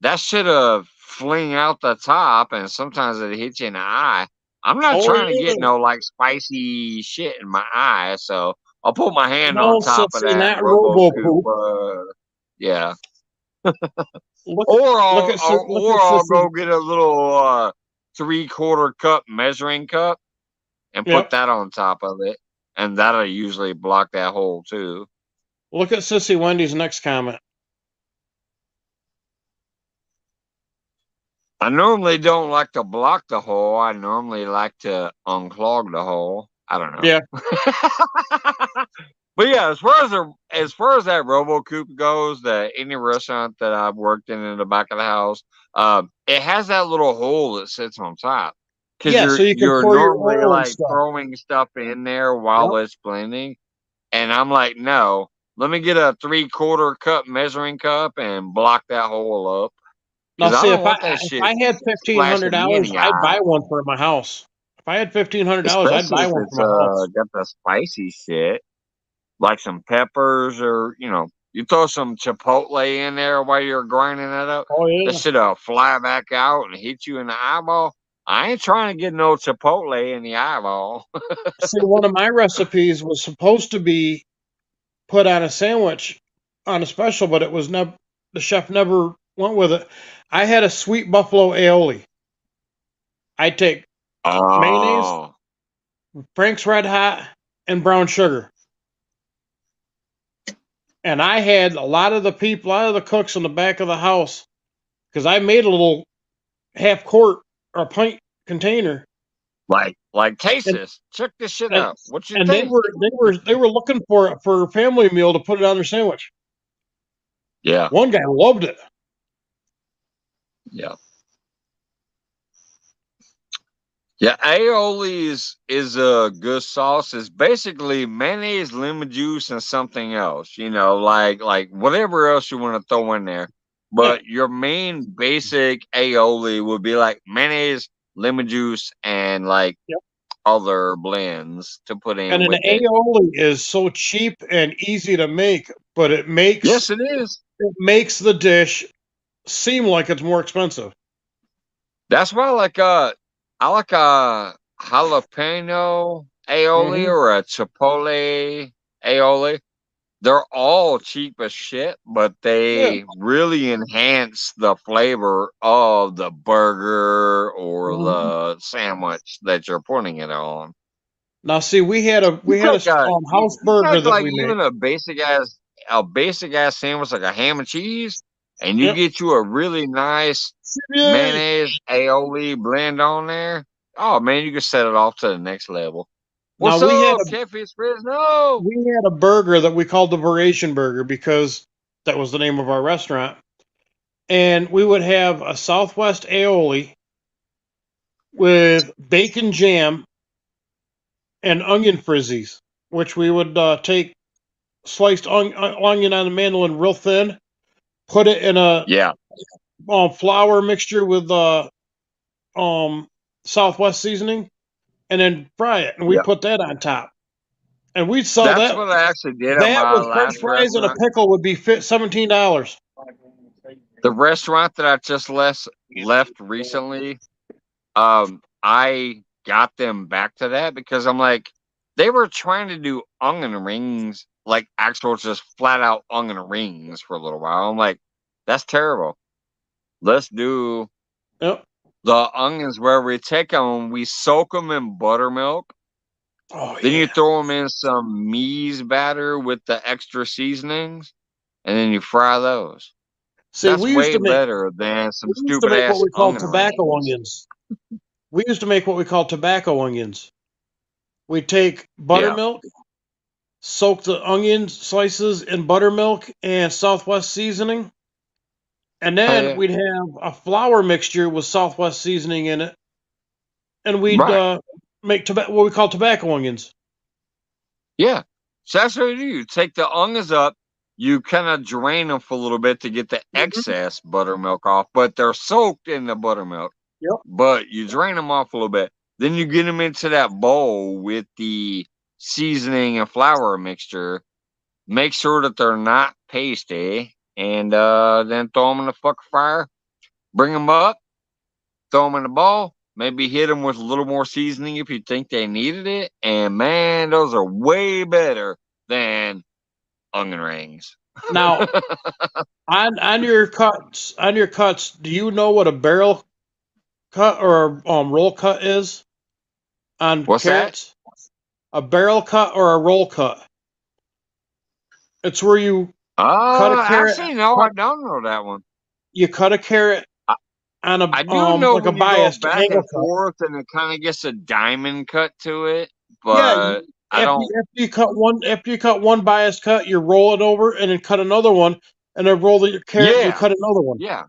that should have fling out the top and sometimes it hits you in the eye. I'm not Oh trying to yeah. get no like spicy shit in my eye, so I'll put my hand on No, top of see, that not robo poop. RoboCoop. Yeah, Look, or look I'll, at I'll look at or I'll Sissy. go get a little 3/4 cup measuring cup and put Yep. that on top of it, and that'll usually block that hole too. Look at Sissy Wendy's next comment. I normally don't like to block the hole. I normally like to unclog the hole. I don't know. Yeah. But yeah, as far as that RoboCoop goes, any restaurant that I've worked in the back of the house, it has that little hole that sits on top because Yeah, so you can you're pour your normally oil and like stuff. throwing stuff in there while Yep. it's blending, and I'm like, no, let me get a 3/4 cup measuring cup and block that hole up Now, because I see, don't want that shit I had splashing me in $1,500, the I'd buy eye. one for my house. If I had $1,500, I'd Especially buy if one it's for my house. got the spicy shit, like some peppers or you throw some chipotle in there while you're grinding it up. Oh That yeah. shit'll fly back out and hit you in the eyeball. I ain't trying to get no chipotle in the eyeball. See, one of my recipes was supposed to be put on a sandwich on a special, but it was never. The chef never went with it. I had a sweet buffalo aioli. I take mayonnaise, Oh, Frank's Red Hot, and brown sugar. And I had a lot of a lot of the cooks in the back of the house because I made a little half quart or pint container, taste and this. Check this shit and out. What you and think? they were looking for it for a family meal to put it on their sandwich. Yeah, One guy loved it. yeah. Yeah, aioli is a good sauce. It's basically mayonnaise, lemon juice, and something else. Like whatever else you want to throw in there. Yeah. But your main basic aioli would be like mayonnaise, lemon juice, and like Yep. other blends to put And in an with it. aioli is so cheap and easy to make, but Yes, it is. it makes the dish seem like it's more expensive. That's why I like a jalapeno aioli Hmm. or a chipotle aioli. They're all cheap as shit, but Yeah. they really enhance the flavor of the burger or Mhm. the sandwich that you're putting it on. Now, see, You we had a take house you burger take that like we made. even a basic ass sandwich like a ham and cheese, and you Yep. get you a really nice Yay! mayonnaise aioli blend on there. Oh man, you can set it off to the next level. Now What's up, Catfish Fresno? we had a burger that we called the Variation Burger because that was the name of our restaurant, and we would have a Southwest aioli with bacon jam and onion frizzies, which we would take sliced onion on a mandolin real thin, put it in a Yeah, flour mixture with um, Southwest seasoning, and then fry it. And we'd yeah. put that on top. And we'd sell That's that. what I actually did at That my with French last fries and a restaurant. pickle would be fit $17. The restaurant that I just left recently, I got them back to that because I'm like, they were trying to do onion rings, like actual just flat out onion rings for a little while. I'm like, that's terrible. Let's do Yep. the onions where we take them, we soak them in buttermilk, Oh then you yeah. throw them in some mise batter with the extra seasonings, and then you fry those. See, That's way better than some we used to stupid make what ass we called onion tobacco rings. onions. We used to make what we called tobacco onions. We'd take Yeah. buttermilk, soak the onion slices in buttermilk and Southwest seasoning, And then we'd have a flour mixture with Southwest seasoning in it, and we'd make what we call tobacco onions. Yeah, so that's what you do. You take the onions up, you kind of drain them for a little bit to get the excess buttermilk off, but they're soaked in the buttermilk. Yep. But you drain them off a little bit. Then you get them into that bowl with the seasoning and flour mixture. Make sure that they're not pasty, and then throw them in the fucking fire. Bring them up, throw them in the bowl. Maybe hit them with a little more seasoning if you think they needed it. And man, those are way better than onion rings. Now, on your cuts, do you know what a barrel cut or a roll cut is on What's carrots? That? A barrel cut or a roll cut? It's where you cut a carrot. Actually, no, I don't know that one. You cut a carrot on a I do know like when a bias you go back and forth, and it kind of gets a diamond cut to it. But yeah, after you cut one bias cut, you roll it over and then cut another one, and then roll your carrot and you cut another one. Yeah.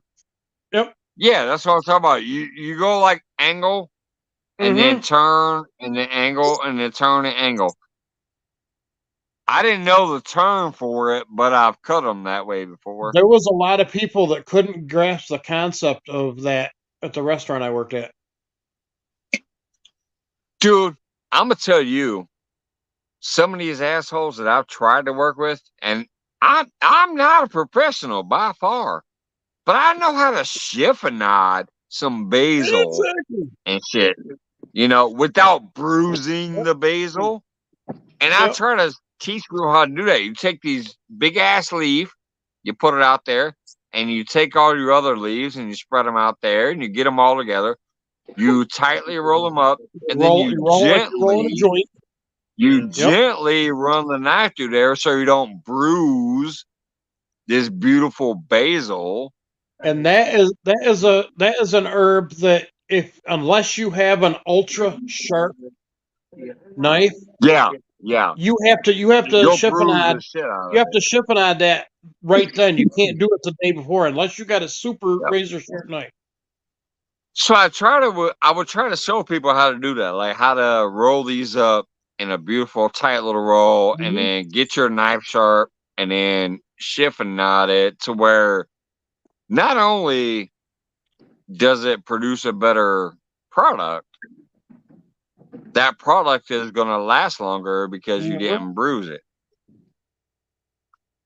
Yep. Yeah, that's what I'm talking about. You go like angle, and then turn, and then angle, and then turn and angle. I didn't know the term for it, but I've cut them that way before. There was a lot of people that couldn't grasp the concept of that at the restaurant I worked at. Dude, I'm going to tell you, some of these assholes that I've tried to work with, and I'm not a professional by far, but I know how to chiffonade some basil and shit, without bruising the basil. And I try to teach people how to do that. You take these big ass leaf, you put it out there, and you take all your other leaves and you spread them out there, and you get them all together. You tightly roll them up, and then you gently run the knife through there so you don't bruise this beautiful basil. And that is an herb that unless you have an ultra sharp knife, you have to chiffonade that right then. You can't do it the day before unless you got a super razor sharp knife. So I would try to show people how to do that, like how to roll these up in a beautiful tight little roll, and then get your knife sharp, and then chiffonade it to where not only does it produce a better product, that product is going to last longer because you didn't bruise it.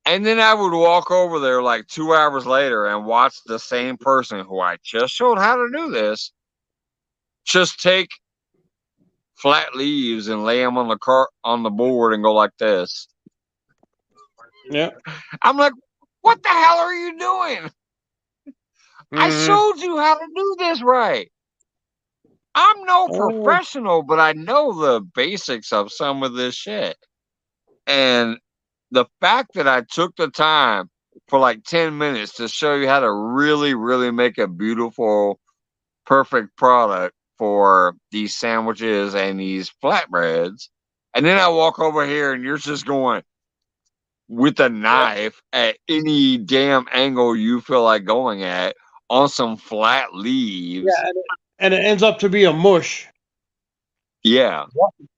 And then I would walk over there like 2 hours later and watch the same person who I just showed how to do this just take flat leaves and lay them on the board and go like this. Yeah. I'm like, what the hell are you doing? I showed you how to do this right. I'm no professional, but I know the basics of some of this shit. And the fact that I took the time for like 10 minutes to show you how to really, really make a beautiful, perfect product for these sandwiches and these flatbreads. And then I walk over here and you're just going with a knife at any damn angle you feel like going at on some flat leaves. Yeah, and it ends up to be a mush. Yeah.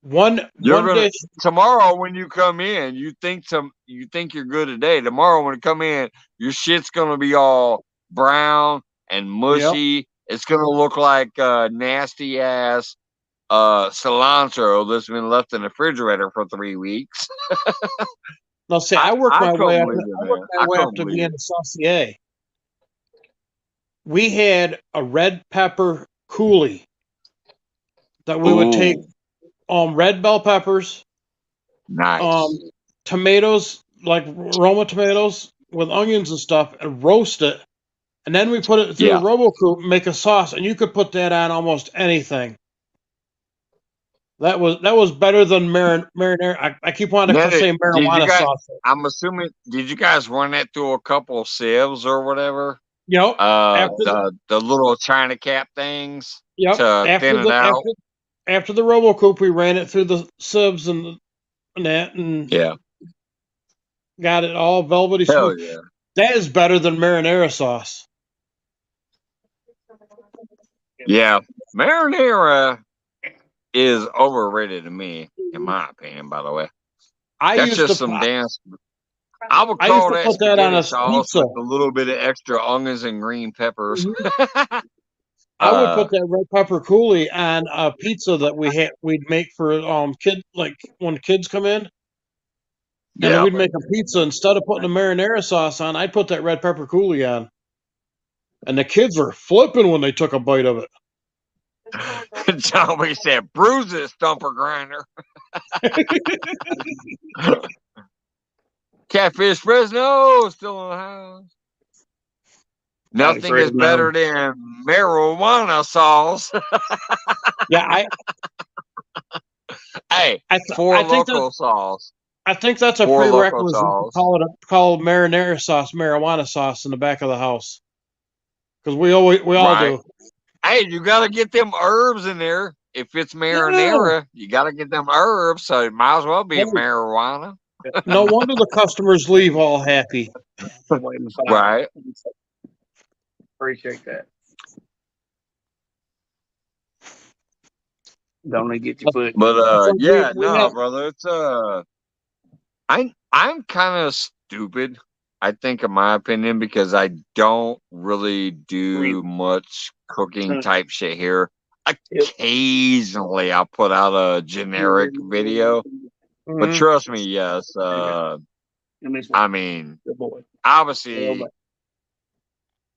One dish. Tomorrow when you come in, you think you're good today. Tomorrow when you come in, your shit's gonna be all brown and mushy. Yep. It's gonna look like nasty ass cilantro that's been left in the refrigerator for 3 weeks. Now see, I work my way up to being a saucier. We had a red pepper coulis that we would take red bell peppers, tomatoes, like Roma tomatoes with onions and stuff, and roast it. And then we put it through the RoboCoupe and make a sauce, and you could put that on almost anything. That was better than marinara. I keep wanting to say marijuana sauce. I'm assuming, did you guys run that through a couple of sieves or whatever? Yep. The little China cap things. Yep. To thin it out. After the RoboCoupe, we ran it through the sieves and that, and got it all velvety smooth. Yeah. That is better than marinara sauce. Yeah, marinara is overrated to me, in my opinion. By the way, that's just some damn. I would I used call to that put that on spaghetti a sauce pizza. with a little bit of extra onions and green peppers. I would put that red pepper coulis on a pizza that we'd make for kid, like when kids come in, and then Yeah. we'd make a pizza instead of putting a marinara sauce on. I'd put that red pepper coulis on, and the kids were flipping when they took a bite of it. Joey said, "Bruise it, stumper grinder." Catfish Fresno still in the house. Nothing is better than marijuana sauce. Yeah, Hey, I think local sauce. I think that's a Four Loko prerequisite to sauce. call marinara sauce marijuana sauce in the back of the house, because we all do. Hey, you got to get them herbs in there. If it's marinara, you got to get them herbs, so it might as well be marijuana. No wonder the customers leave all happy. Right. Appreciate that. Don't need to get your foot. But yeah, no, brother. It's I'm kind of stupid, I think, in my opinion, because I don't really do much cooking type shit here. Occasionally, I'll put out a generic video, but trust me, yes. I mean, obviously,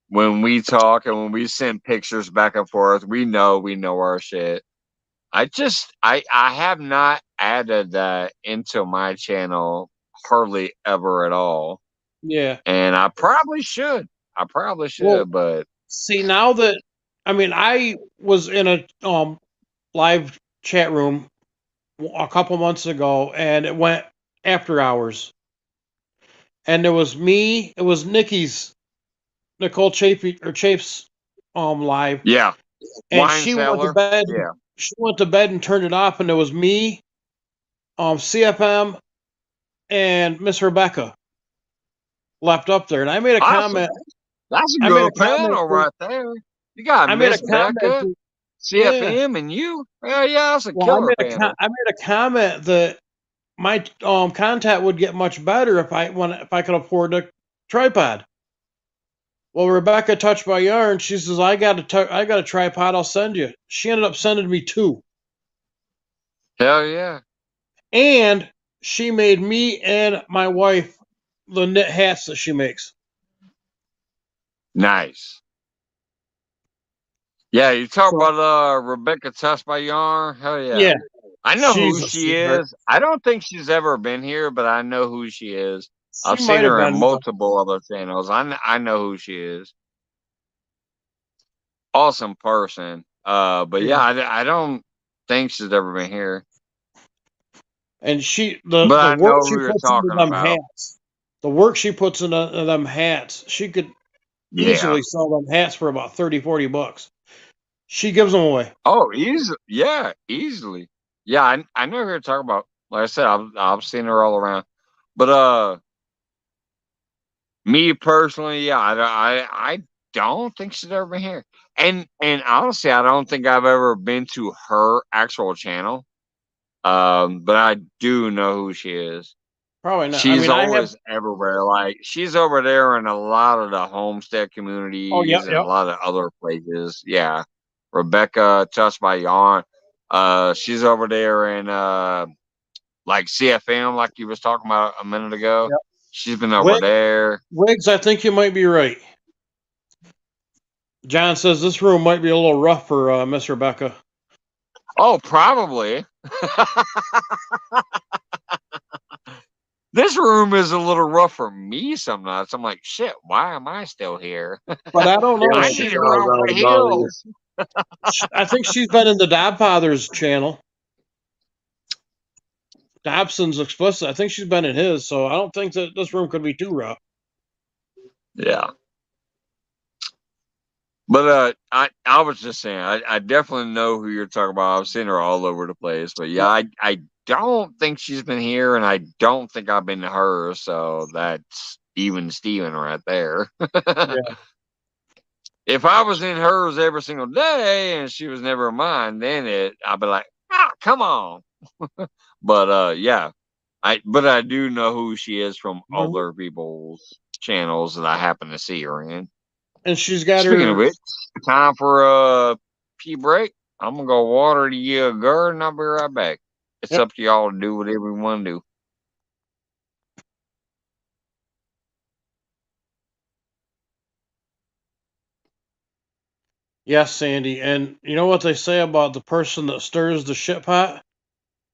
when we talk and when we send pictures back and forth, we know our shit. I have not added that into my channel hardly ever at all. Yeah. And I probably should. Well, but see, now that I was in a live chat room a couple months ago, and it went after hours, and it was Nicole Chafe's live. Yeah. And she went to bed. Yeah. She went to bed and turned it off, and it was me, CFM, and Miss Rebecca left up there. And I made a comment. That's a good panel right there. You got Miss Becca, CFM, and you. Yeah, that's a killer panel. I made a comment that my content would get much better if I could afford a tripod. Well, Rebecca touched my yarn. She says, I got a tripod. I'll send you. She ended up sending me 2. Hell yeah. And she made me and my wife the knit hats that she makes. Nice. Yeah, you talk about Rebecca touched my yarn. Hell yeah. Yeah. I know who she is. I don't think she's ever been here, but I know who she is. I've seen her in multiple other channels. I know who she is. Awesome person. But yeah, I don't think she's ever been here. And the work she puts into them hats. The work she puts into them hats, she could easily sell them hats for about $30-$40. She gives them away. Oh, easily. Yeah, easily. Yeah, I know who you're talking about. Like I said, I've seen her all around. But me personally, yeah, I don't think she's ever been here. And honestly, I don't think I've ever been to her actual channel. But I do know who she is. Probably not. She's always everywhere. Like, she's over there in a lot of the homestead communities and a lot of other places. Yeah. Rebecca touched my yarn. She's over there in like CFM, like you was talking about a minute ago. Yep. She's been over there. Wiggs, I think you might be right. John says this room might be a little rough for Miss Rebecca. Oh, probably. This room is a little rough for me some nights. I'm like, shit, why am I still here? But I don't know. I need to run over the hills. I think she's been in the Dobfather's channel. Dobson's Explicit. I think she's been in his, so I don't think that this room could be too rough. Yeah. But I was just saying, I definitely know who you're talking about. I've seen her all over the place. But yeah, I don't think she's been here, and I don't think I've been to her. So that's even Steven right there. Yeah. If I was in hers every single day and she was never in mine, then I'd be like, come on. But yeah, I do know who she is from other people's channels that I happen to see her in. And she's got Speaking her. of which, time for a pee break. I'm gonna go water the garden. I'll be right back. It's up to y'all to do whatever you want to do. Yes, Sandy. And you know what they say about the person that stirs the shit pot?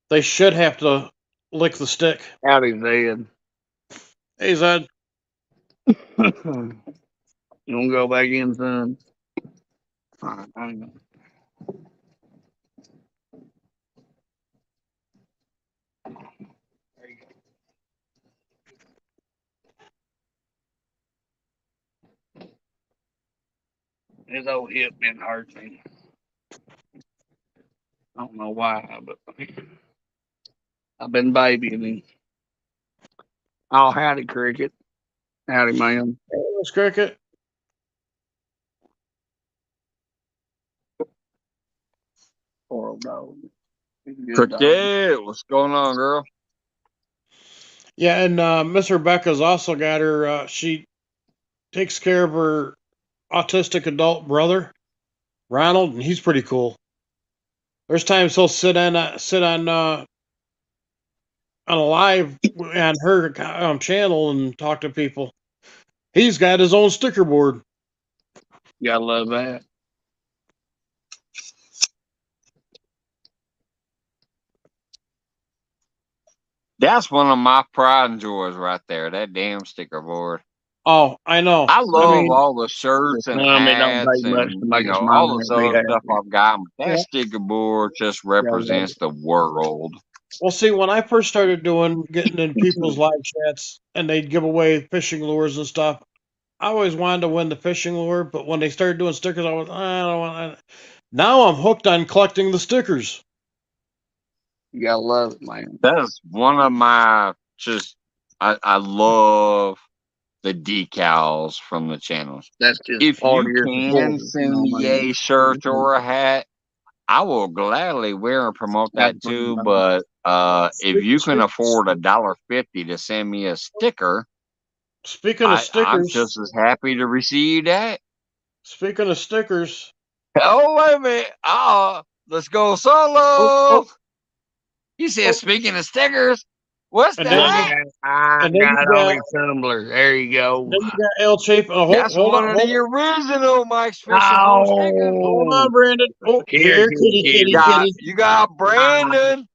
They should have to lick the stick. Howdy, Zed. Hey, Zed. You want to go back in, son? All right, hang on. There you go. His old hip been hurting. I don't know why, but I've been babying him. Oh, howdy, Cricket. Howdy, man. Hey, Miss Cricket. Poor old dog. Cricket, what's going on, girl? Yeah, and Miss Rebecca's also got her. She takes care of her autistic adult brother, Ronald, and he's pretty cool. There's times he'll sit on a live on her channel and talk to people. He's got his own sticker board. Gotta love that. That's one of my pride and joys right there. That damn sticker board. Oh, I know. I love all the shirts and it don't hats take much and to make us all smile this and be other stuff happy. I've got. But that sticker board just represents the world. Well, see, when I first started getting in people's live chats and they'd give away fishing lures and stuff, I always wanted to win the fishing lure, but when they started doing stickers, I was, I don't want. Now I'm hooked on collecting the stickers. You gotta love it, man. That is one of my I love the decals from the channels. That's just If part you of your can support, send me a shirt or a hat, I will gladly wear and promote that too. But if you can afford $1.50 to send me a sticker, Speaking of stickers, I'm just as happy to receive that. Speaking of stickers. Oh, wait a minute. Let's go solo. He said, speaking of stickers, what's that? I got on his tumbler. There you go. Then you got L shape. That's one of the original Mike's Fishing Home stickers. Hold on, Brandon. Oh, here, kitty. You got Brandon.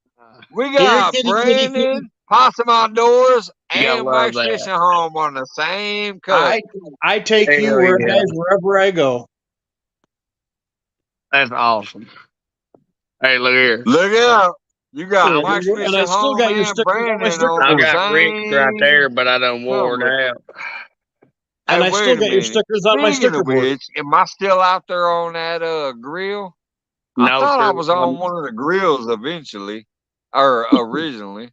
We got Brandon, Possum Outdoors, and Mike's Fishing Home on the same cut. I take you wherever I go. That's awesome. Hey, look here. Look out. You got Mike's Fishing and I still Home got your and sticker Brandon on I the got Rick same right there, but I done wore it out. And Hey, I still got your stickers on my sticker board. Am I still out there on that grill? No, I thought I was on one of the grills eventually, or originally.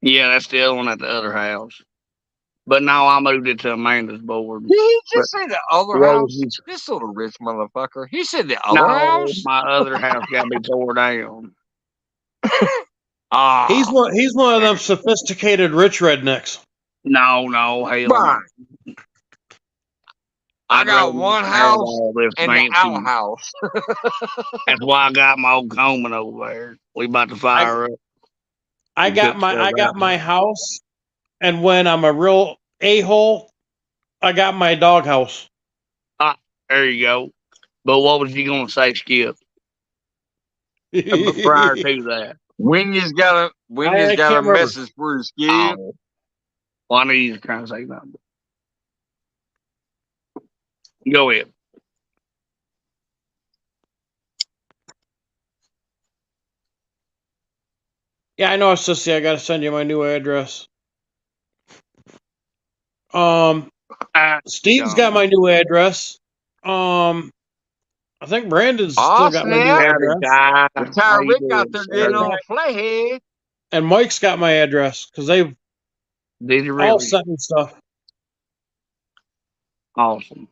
Yeah, that's the other one at the other house. But now I moved it to Amanda's board. Did he just say the other house? This little rich motherfucker. He said the other house? My other house got to be tore down. He's one of them sophisticated rich rednecks. No, hell no. I got one house and the outhouse. That's why I got my old Coleman over there. We about to fire up. I got my house, and when I'm a real a-hole, I got my doghouse. There you go. But what was you gonna say, Skip? Prior to that, when you got a message for Skip. Well, I knew you were trying to say something. Go ahead. Yeah, I know, Sissy. I gotta send you my new address. Steve's got my new address. I think Brandon's still got my new address. Rick out there getting on flayhead. And Mike's got my address because they've all sent me stuff. Awesome.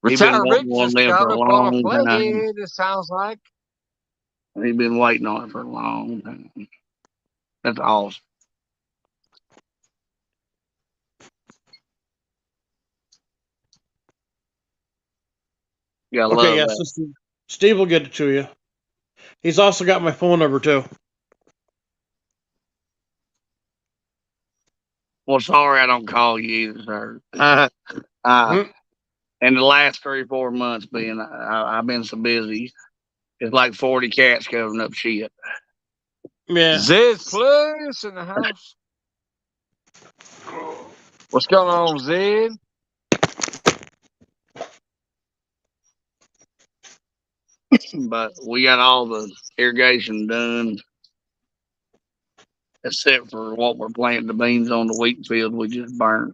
Retired Rick wanting just them got for a up on a long time. flathead, it sounds like. He's been waiting on it for a long time. That's awesome. You gotta Okay, love yeah, that. so Steve will get it to you. He's also got my phone number too. Well, sorry I don't call you either, sir. In the last 3 or 4 months, I've been so busy. It's like 40 cats covering up shit. Yeah. Zed's place in the house. What's going on, Zed? But we got all the irrigation done, except for what we're planting the beans on the wheat field we just burned.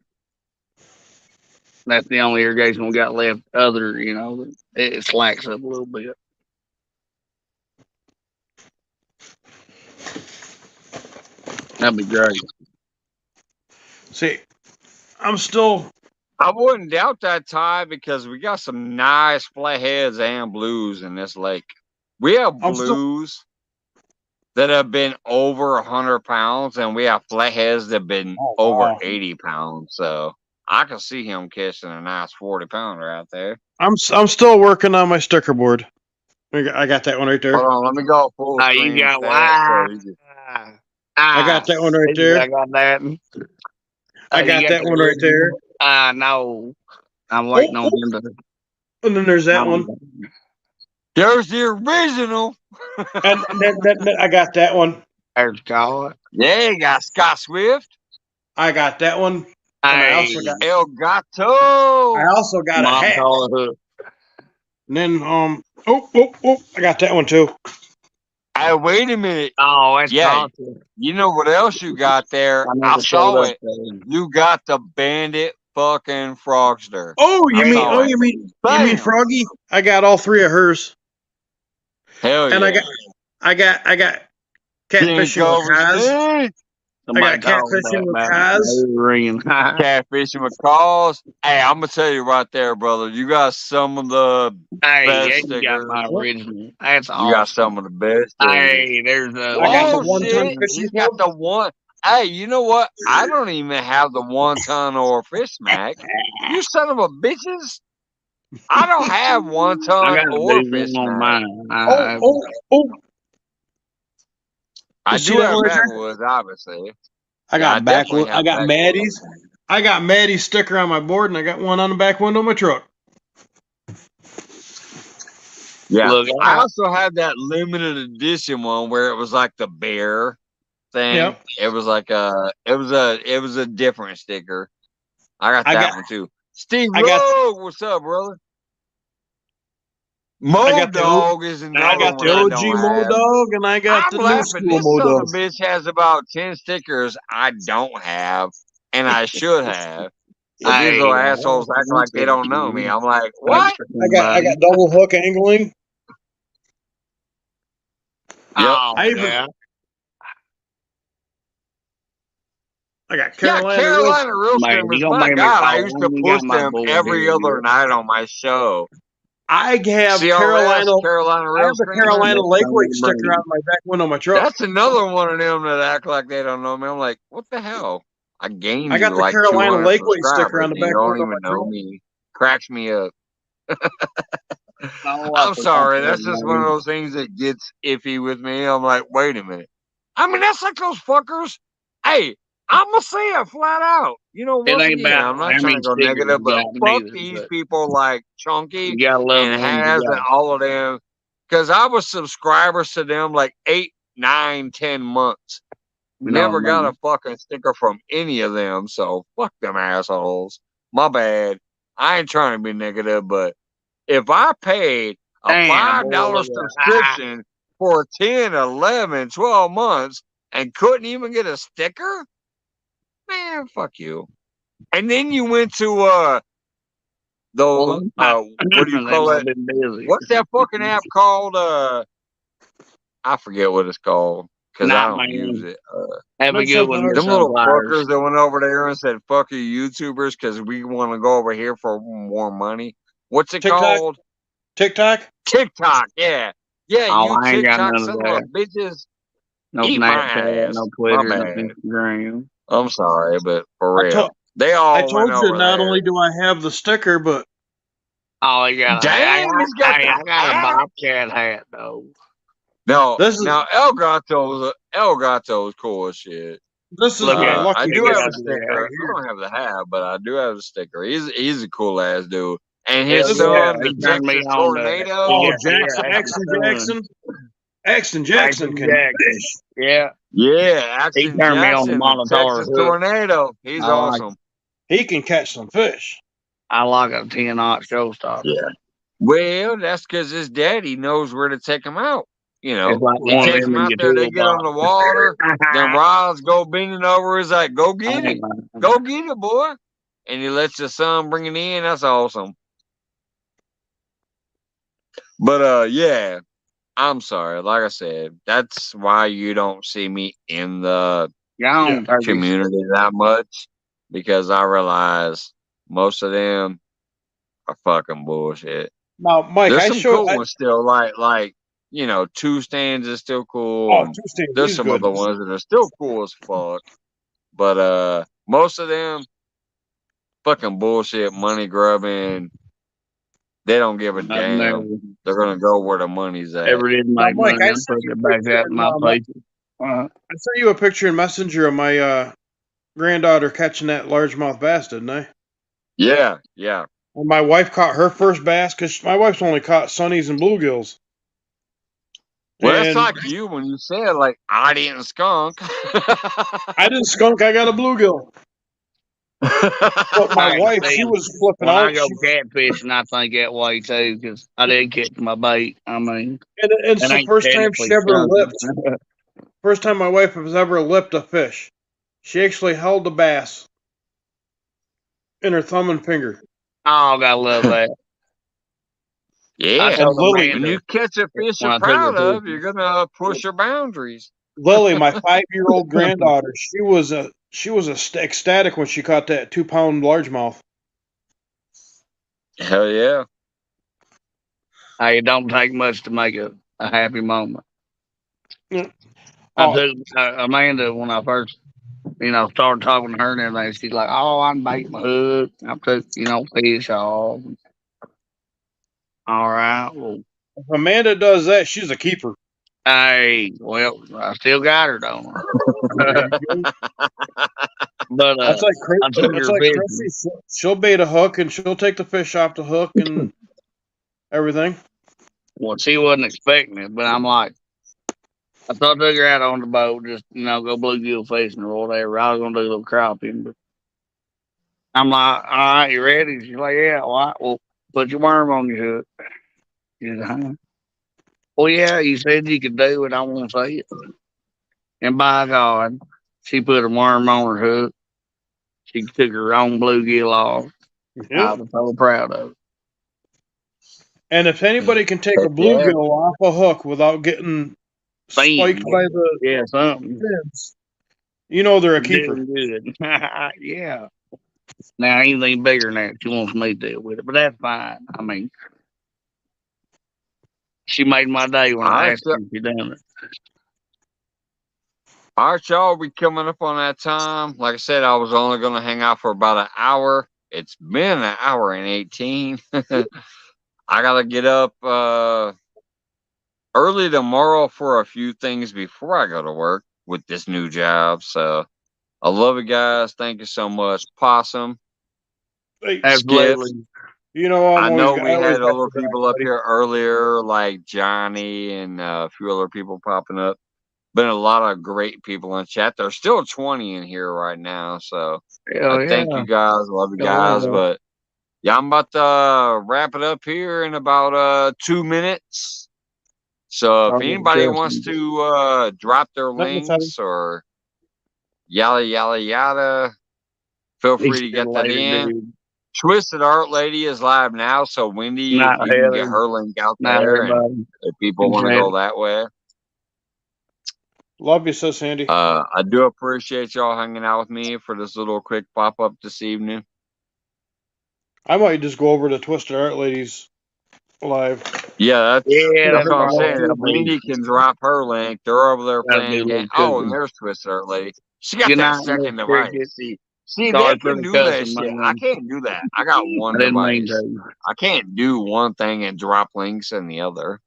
That's the only irrigation we got left. It slacks up a little bit. That'd be great. See, I'm still. I wouldn't doubt that, Ty, because we got some nice flatheads and blues in this lake. We have blues that have been over 100 pounds, and we have flatheads that have been over 80 pounds. So I can see him catching a nice 40-pounder out there. I'm still working on my sticker board. I got that one right there. Hold on, let me go full screen. You got I got that one right there. I got that. I got that one right there. I know. I'm waiting on him to. And then there's that one. There's the original. And then I got that one. There's God. Yeah, you got Scott Swift. I got that one. And I also got El Gato. I also got a hat. And then I got that one too. Hey, wait a minute. Oh, that's awesome. You know what else you got there? I saw it. You got the Bandit fucking Frogster. Oh, you mean Froggy? I got all 3 of hers. Hell yeah. And I got catfishing with Kaz. I got catfishing with Kaz. Catfishing with Kaz. Hey, I'm gonna tell you right there, brother. You got some of the best stickers. You got my original. That's awesome. You got some of the best. Hey, there's I got the 1-ton fishing. You got the one. Hey, you know what? I don't even have the 1-ton or fish smack. You son of a bitches. I don't have 1-ton or fish smack. I do have backwoods, obviously. I got backwoods. I got Maddie's. I got Maddie's sticker on my board, and I got one on the back window of my truck. Yeah. Look, I also had that limited edition one where it was like the bear thing. Yep. It was like it was a different sticker. I got that one too. Steve Rowe, what's up, brother? Mo-Dog is another one. I got the OG Mo-Dog, and I got the new school Mo-Dog. This bitch has about 10 stickers I don't have, and I should have. But these little assholes act like they don't know me. I'm like, what? I got double hook angling. Yep. I got Carolina Real Skimmers. My God, I used to post them every other night on my show. I have Carolina Lake Weight sticker on my back window of my truck. That's another one of them that act like they don't know me. I'm like, what the hell? I got the Carolina Lake Weight sticker on the back window of my truck. Know me. Cracks me up. I'm sorry. That's just one of those things that gets iffy with me. I'm like, wait a minute. I mean, that's like those fuckers. Hey, I'm gonna say it flat out. You know, once again, I'm not trying to go negative, but fuck these people like Chunky and Has and all of them, because I was subscribers to them like 8, 9, 10 months. Never got a fucking sticker from any of them, so fuck them assholes. My bad. I ain't trying to be negative, but if I paid a $5 subscription for 10, 11, 12 months and couldn't even get a sticker, man, fuck you. And then you went to what do you call it? What's that fucking app called? I forget what it's called because I don't use it. Have a good one. Them little fuckers that went over there and said, fuck you YouTubers, because we want to go over here for more money. what's it TikTok? called? TikTok? TikTok, yeah. Yeah, Oh, you I ain't got TikTok none of son of that. a bitches. No Eat my Snapchat, ass. no My Twitter, no bad. Instagram. I'm sorry, but for I real. told They I all went told you over not there. only do I have the sticker, but Oh, you got Damn, he's got the I got a hat. Bobcat hat though. No, this is now El Gato's cool as shit. this is Look my at lucky I check do it have out a bitch there. sticker. right I here. don't have the hat, but I do have a sticker. He's a cool ass dude. And Hell his yeah, son, he the turned me Texas on to Tornado. Oh, that's Axon his son. Jackson Jackson can Jackson. fish. Yeah. Yeah, He Axon turned me on to Jackson, the Molitor Texas hook. Tornado. He's I like awesome. He can catch some fish. I like a 10-aught showstopper. Yeah. Well, that's because his daddy knows where to take him out. You know, It's like he one of takes them them in out your there, they get on toolbox. the water, then rods go bending over. He's like, go get it. Go get it, boy. And he lets his son bring it in. That's awesome. But, yeah, I'm sorry. Like I said, that's why you don't see me in the community that much, because I realize most of them are fucking bullshit. Now, Mike, There's some cool ones still, like Two Stands is still cool. Oh, And Two Stands, there's he's some good. other ones that are still cool as fuck. But most of them fucking bullshit, money grubbing. They don't give a damn. They're gonna go where the money's at. Ever did Now, make Mike, money, I I'm sent putting you it a back picture out in my place. I sent you a picture in Messenger of my granddaughter catching that largemouth bass, didn't I? Yeah, yeah. And my wife caught her first bass because my wife's only caught sunnies and bluegills. Well, that's And like you when you said, like, I didn't skunk. I didn't skunk, I got a bluegill. But my Hey, wife, see, she was flipping when I out. go catfishing, I think that way too, because I did catch my bait. I mean, And it's it the ain't first time she technically ever skunking. lipped. First time my wife has ever lipped a fish. She actually held the bass in her thumb and finger. Oh, gotta love that. I Yeah. told Lily, When Amanda you catch a fish when you're I took her proud of, fishing. you're gonna push your boundaries. Lily, my 5-year-old granddaughter, she was ecstatic when she caught that 2-pound largemouth. Hell yeah. Hey, it don't take much to make a happy moment. Yeah. I Oh, took Amanda when I first, started talking to her and everything. She's like, "Oh, I'm baiting my hook. I took, fish off." All right. Well, if Amanda does that, she's a keeper. hey, well, I still got her, don't There I? you go. But That's like I took her fishing. Chrissy. She'll bait a hook and she'll take the fish off the hook and everything. Well, she wasn't expecting it, but I'm like, I thought I took her out on the boat, just go bluegill fishing or whatever. I was gonna do a little crappie, but I'm like, all right, you ready? She's like, yeah. All right, well, put your worm on your hook. She's like, huh? Well, yeah, you said you could do it. I won't say it. And by God, she put a worm on her hook. She took her own bluegill off. I Yep. was so proud of it. And if anybody can take a Yeah. bluegill off a hook without getting spiked by the something. fins, you know they're a keeper. Doing good. Yeah. Now anything bigger than that, she wants me to deal with it, but that's fine. I mean, she made my day when I asked her if she done it. All right, y'all. We coming up on that time. Like I said, I was only going to hang out for about an hour. It's been an hour and 18. I got to get up early tomorrow for a few things before I go to work with this new job. So I love you guys. Thank you so much. Possum. Hey, Absolutely. Skip. you know, I know we I always had got other your back, people up buddy. here earlier, like Johnny and a few other people popping up. Been a lot of great people in chat. There's still 20 in here right now. So Hell I thank yeah. you guys. Love you Got a lot guys. of But yeah, I'm about to wrap it up here in about 2 minutes. So if anybody wants to drop their links or yada yada yada, feel free to get that in. dude. Twisted Art Lady is live now, so Wendy, if Not you can get Heather. her link out Not there, and everybody. if people want to go that way, Love you, sis Andy. I do appreciate y'all hanging out with me for this little quick pop up this evening. I might just go over to Twisted Art Ladies live. Yeah, that's Yeah, what I'm that'd saying. be Wendy can drop her link. They're over there that'd be a playing game. little Oh, and cooking. there's Twisted Art Lady. She got Good that night, Miss second device. Cricket. See, they Sorry for can the do that cussing, shit. I man. can't do that. I got one I didn't mean device. to. I can't do one thing and drop links in the other.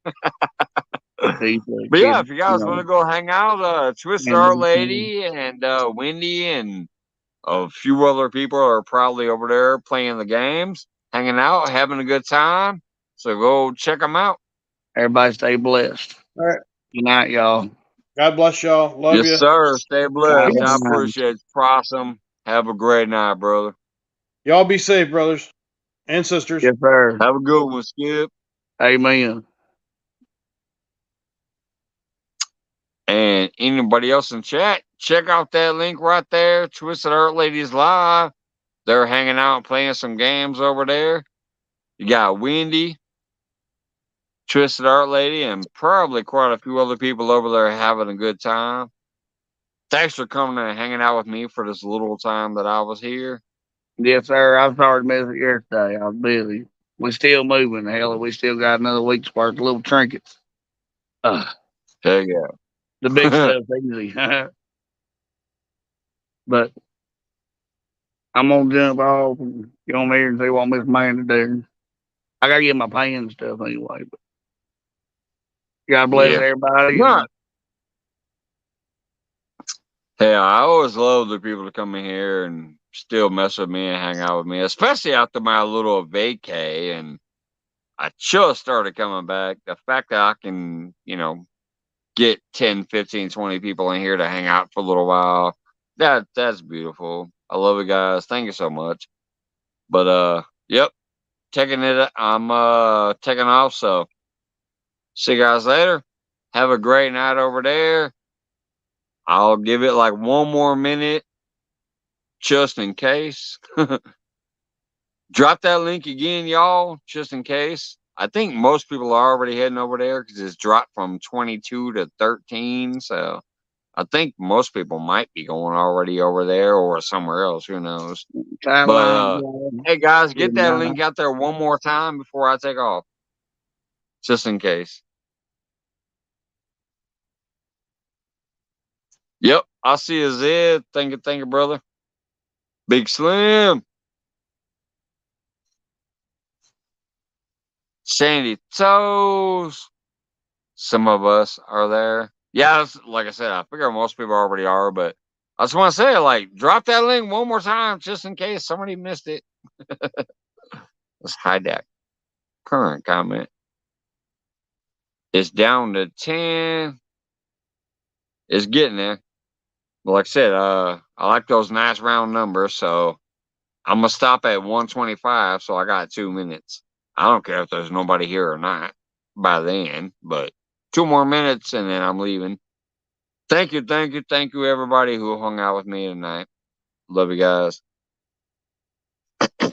He's But yeah, kid, if you guys want to go hang out, Twisted and Art then Lady and Wendy and a few other people are probably over there playing the games, hanging out, having a good time. So go check them out. everybody stay blessed. All right. Good night, y'all. God bless y'all. Love Yes, you. sir. Stay blessed. I Bye. appreciate you, Possum. Have a great night, brother. Y'all be safe, brothers and sisters. Yes, sir. Have a good one, Skip. Amen. And anybody else in chat, check out that link right there. Twisted Art Ladies Live. They're hanging out playing some games over there. You got Wendy, Twisted Art Lady, and probably quite a few other people over there having a good time. Thanks for coming and hanging out with me for this little time that I was here. Yes, sir. I was sorry to miss it yesterday. I was busy. We still moving. Hell, we still got another week's worth of little trinkets. There you The big go. stuff's easy. But I'm gonna jump off and get on there and see what Miss Amanda doing. I gotta get my pan stuff anyway. But God bless Yeah. everybody. No. Hey, I always love the people to come in here and still mess with me and hang out with me, especially after my little vacay and I just started coming back. The fact that I can, get 10, 15, 20 people in here to hang out for a little while, that's beautiful. I love it, guys. Thank you so much. But yep, I'm taking off, so see you guys later. Have a great night over there. I'll give it like one more minute just in case. Drop that link again, y'all, just in case. I think most people are already heading over there because it's dropped from 22 to 13. So I think most people might be going already over there or somewhere else. Who knows? But hey, guys, get that link out there one more time before I take off, just in case. Yep, I see you, Zed. Thank you, brother. Big Slim. Sandy Toes. Some of us are there. Yeah, like I said, I figure most people already are, but I just want to say, like, drop that link one more time just in case somebody missed it. Let's hide that current comment. It's down to 10. It's getting there. But like I said, I like those nice round numbers, so I'm gonna stop at 125, so I got 2 minutes. I don't care if there's nobody here or not by then, but 2 more minutes and then I'm leaving. Thank you, everybody who hung out with me tonight. Love you guys. I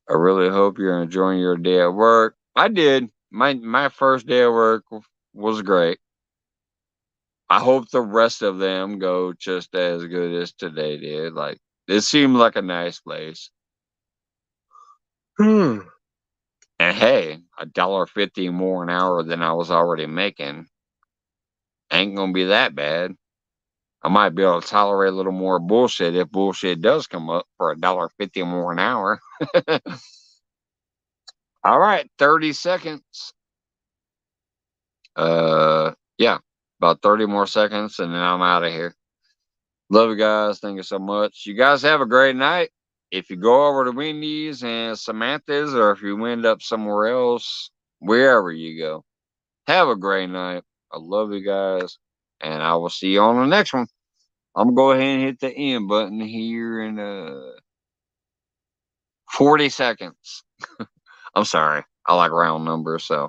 really hope you're enjoying your day at work. I did. My first day at work was great. I hope the rest of them go just as good as today did. Like, it seemed like a nice place. And hey, $1.50 more an hour than I was already making ain't gonna be that bad. I might be able to tolerate a little more bullshit if bullshit does come up for $1.50 more an hour. All right, 30 seconds. Yeah, about 30 more seconds, and then I'm out of here. Love you guys. Thank you so much. You guys have a great night. If you go over to Wendy's and Samantha's, or if you end up somewhere else, wherever you go, have a great night. I love you guys, and I will see you on the next one. I'm gonna go ahead and hit the end button here in 40 seconds. I'm sorry. I like round numbers, so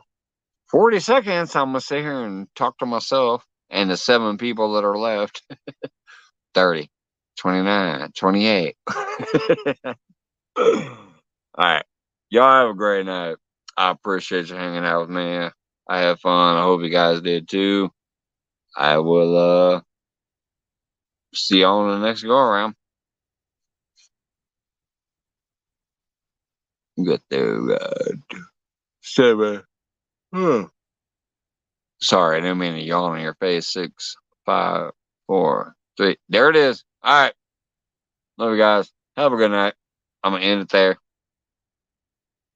40 seconds. I'm gonna sit here and talk to myself and the 7 people that are left. 30, 29, 28. All right. Y'all have a great night. I appreciate you hanging out with me. I had fun. I hope you guys did too. I will see you on the next go around. Get there, 7. Sorry, I didn't mean to yawn in your face. 6, 5, 4, 3. There it is. All right. Love you guys. Have a good night. I'm going to end it there.